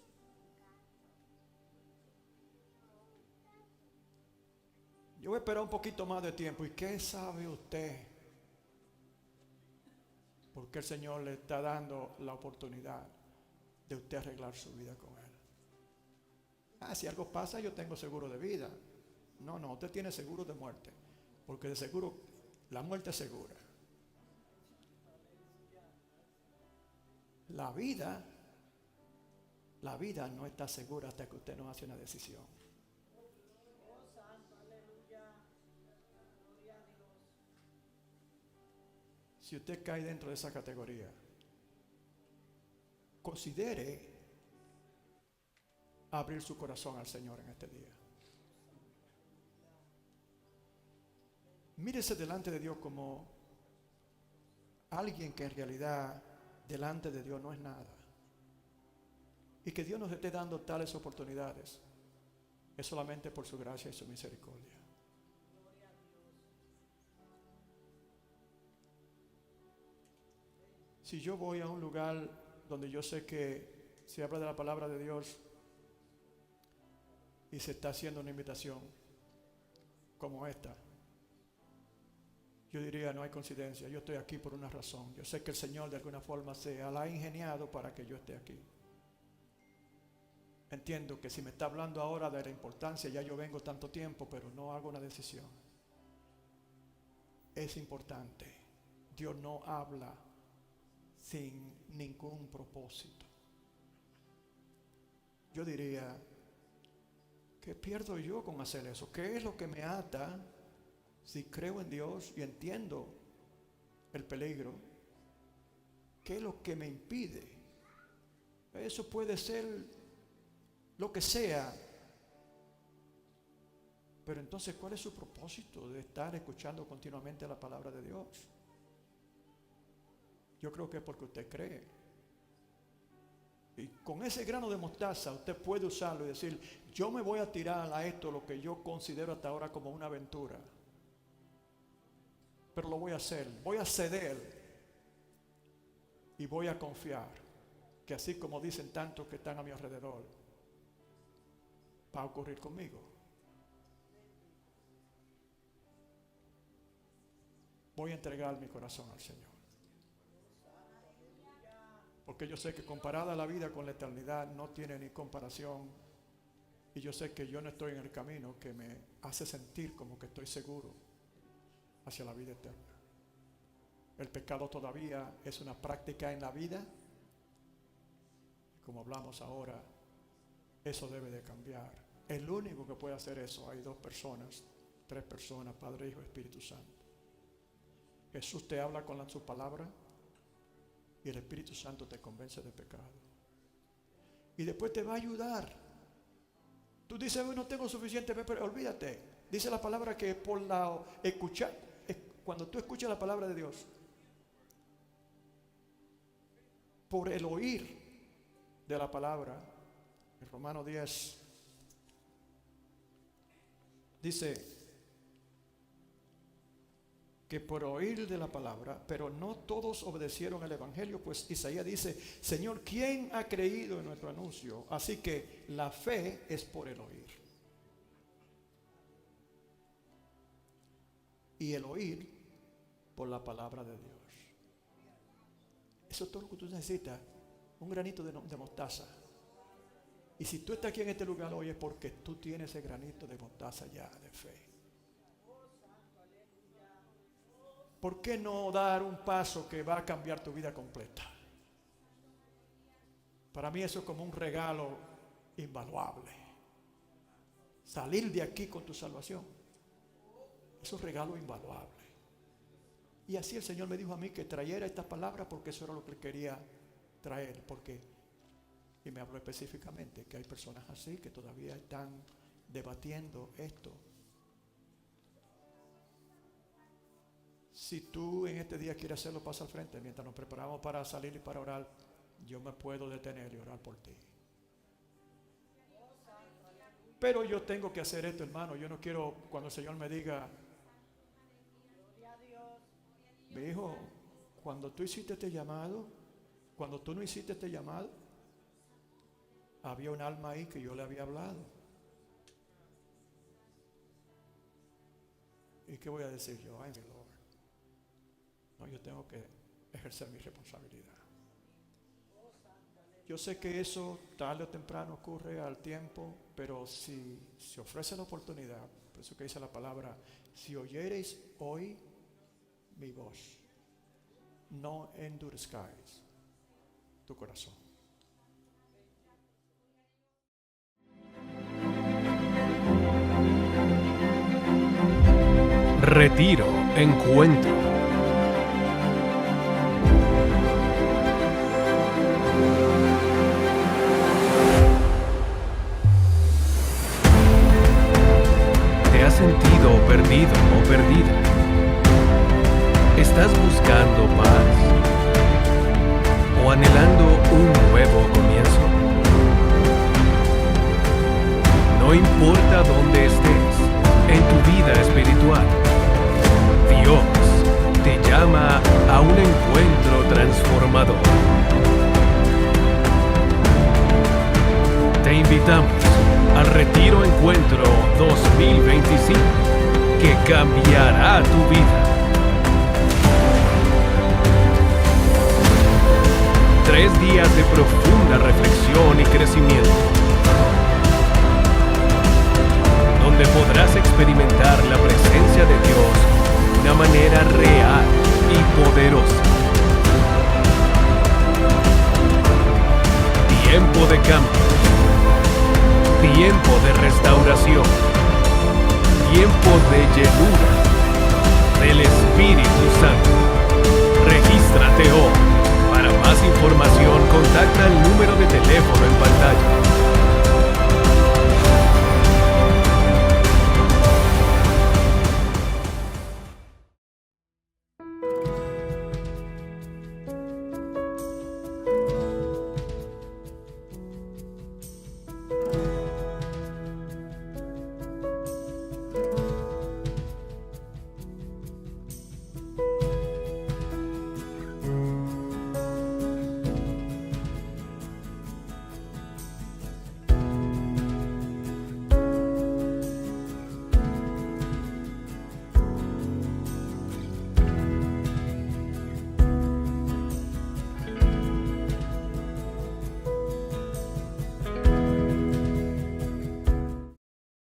Yo voy a esperar un poquito más de tiempo. ¿Y qué sabe usted? Porque el Señor le está dando la oportunidad de usted arreglar su vida con Él. Si algo pasa, yo tengo seguro de vida. No, usted tiene seguro de muerte, porque de seguro la muerte es segura. La vida no está segura hasta que usted no hace una decisión. Si usted cae dentro de esa categoría, considere abrir su corazón al Señor en este día. Mírese delante de Dios como alguien que en realidad delante de Dios no es nada. Y que Dios nos esté dando tales oportunidades es solamente por su gracia y su misericordia. Si yo voy a un lugar donde yo sé que se habla de la palabra de Dios y se está haciendo una invitación como esta, yo diría, no hay coincidencia, yo estoy aquí por una razón. Yo sé que el Señor de alguna forma se la ha ingeniado para que yo esté aquí. Entiendo que si me está hablando ahora de la importancia, ya yo vengo tanto tiempo, pero no hago una decisión. Es importante. Dios no habla sin ningún propósito. Yo diría, ¿qué pierdo yo con hacer eso? ¿Qué es lo que me ata si creo en Dios y entiendo el peligro? ¿Qué es lo que me impide? Eso puede ser lo que sea. Pero entonces, ¿cuál es su propósito de estar escuchando continuamente la palabra de Dios? Yo creo que es porque usted cree. Y con ese grano de mostaza usted puede usarlo y decir, yo me voy a tirar a esto, lo que yo considero hasta ahora como una aventura. Pero lo voy a hacer, voy a ceder y voy a confiar que así como dicen tantos que están a mi alrededor, va a ocurrir conmigo. Voy a entregar mi corazón al Señor. Porque yo sé que comparada la vida con la eternidad no tiene ni comparación. Y yo sé que yo no estoy en el camino que me hace sentir como que estoy seguro hacia la vida eterna. El pecado todavía es una práctica en la vida. Como hablamos ahora, eso debe de cambiar. El único que puede hacer eso, hay dos personas, tres personas, Padre, Hijo, Espíritu Santo. Jesús te habla con su palabra y el Espíritu Santo te convence de pecado. Y después te va a ayudar. Tú dices, no tengo suficiente fe, pero olvídate. Dice la palabra que por la escuchar, cuando tú escuchas la palabra de Dios, por el oír de la palabra, en Romanos 10 dice que por oír de la palabra, pero no todos obedecieron al evangelio, pues Isaías dice, Señor, ¿quién ha creído en nuestro anuncio? Así que la fe es por el oír. Y el oír por la palabra de Dios. Eso es todo lo que tú necesitas, un granito de mostaza. Y si tú estás aquí en este lugar hoy es porque tú tienes ese granito de mostaza ya de fe. ¿Por qué no dar un paso que va a cambiar tu vida completa? Para mí eso es como un regalo invaluable. Salir de aquí con tu salvación es un regalo invaluable. Y así el Señor me dijo a mí que trayera estas palabras porque eso era lo que Él quería traer. Y me habló específicamente que hay personas así que todavía están debatiendo esto. Si tú en este día quieres hacerlo, pasa al frente. Mientras nos preparamos para salir y para orar, yo me puedo detener y orar por ti. Pero yo tengo que hacer esto, hermano. Yo no quiero cuando el Señor me diga, mi hijo, cuando tú hiciste este llamado, cuando tú no hiciste este llamado, había un alma ahí que yo le había hablado. ¿Y qué voy a decir yo? Ay, mi Lord. No, yo tengo que ejercer mi responsabilidad. Yo sé que eso tarde o temprano ocurre al tiempo, pero si se ofrece la oportunidad, por eso que dice la palabra, si oyereis hoy mi voz, no endurezcáis tu corazón. Retiro, encuentro. ¿Te has sentido perdido o perdida? ¿Estás buscando paz o anhelando un nuevo comienzo? No importa dónde estés en tu vida espiritual, Dios te llama a un encuentro transformador. Te invitamos al Retiro Encuentro 2025 que cambiará tu vida. 3 días de profunda reflexión y crecimiento, donde podrás experimentar la presencia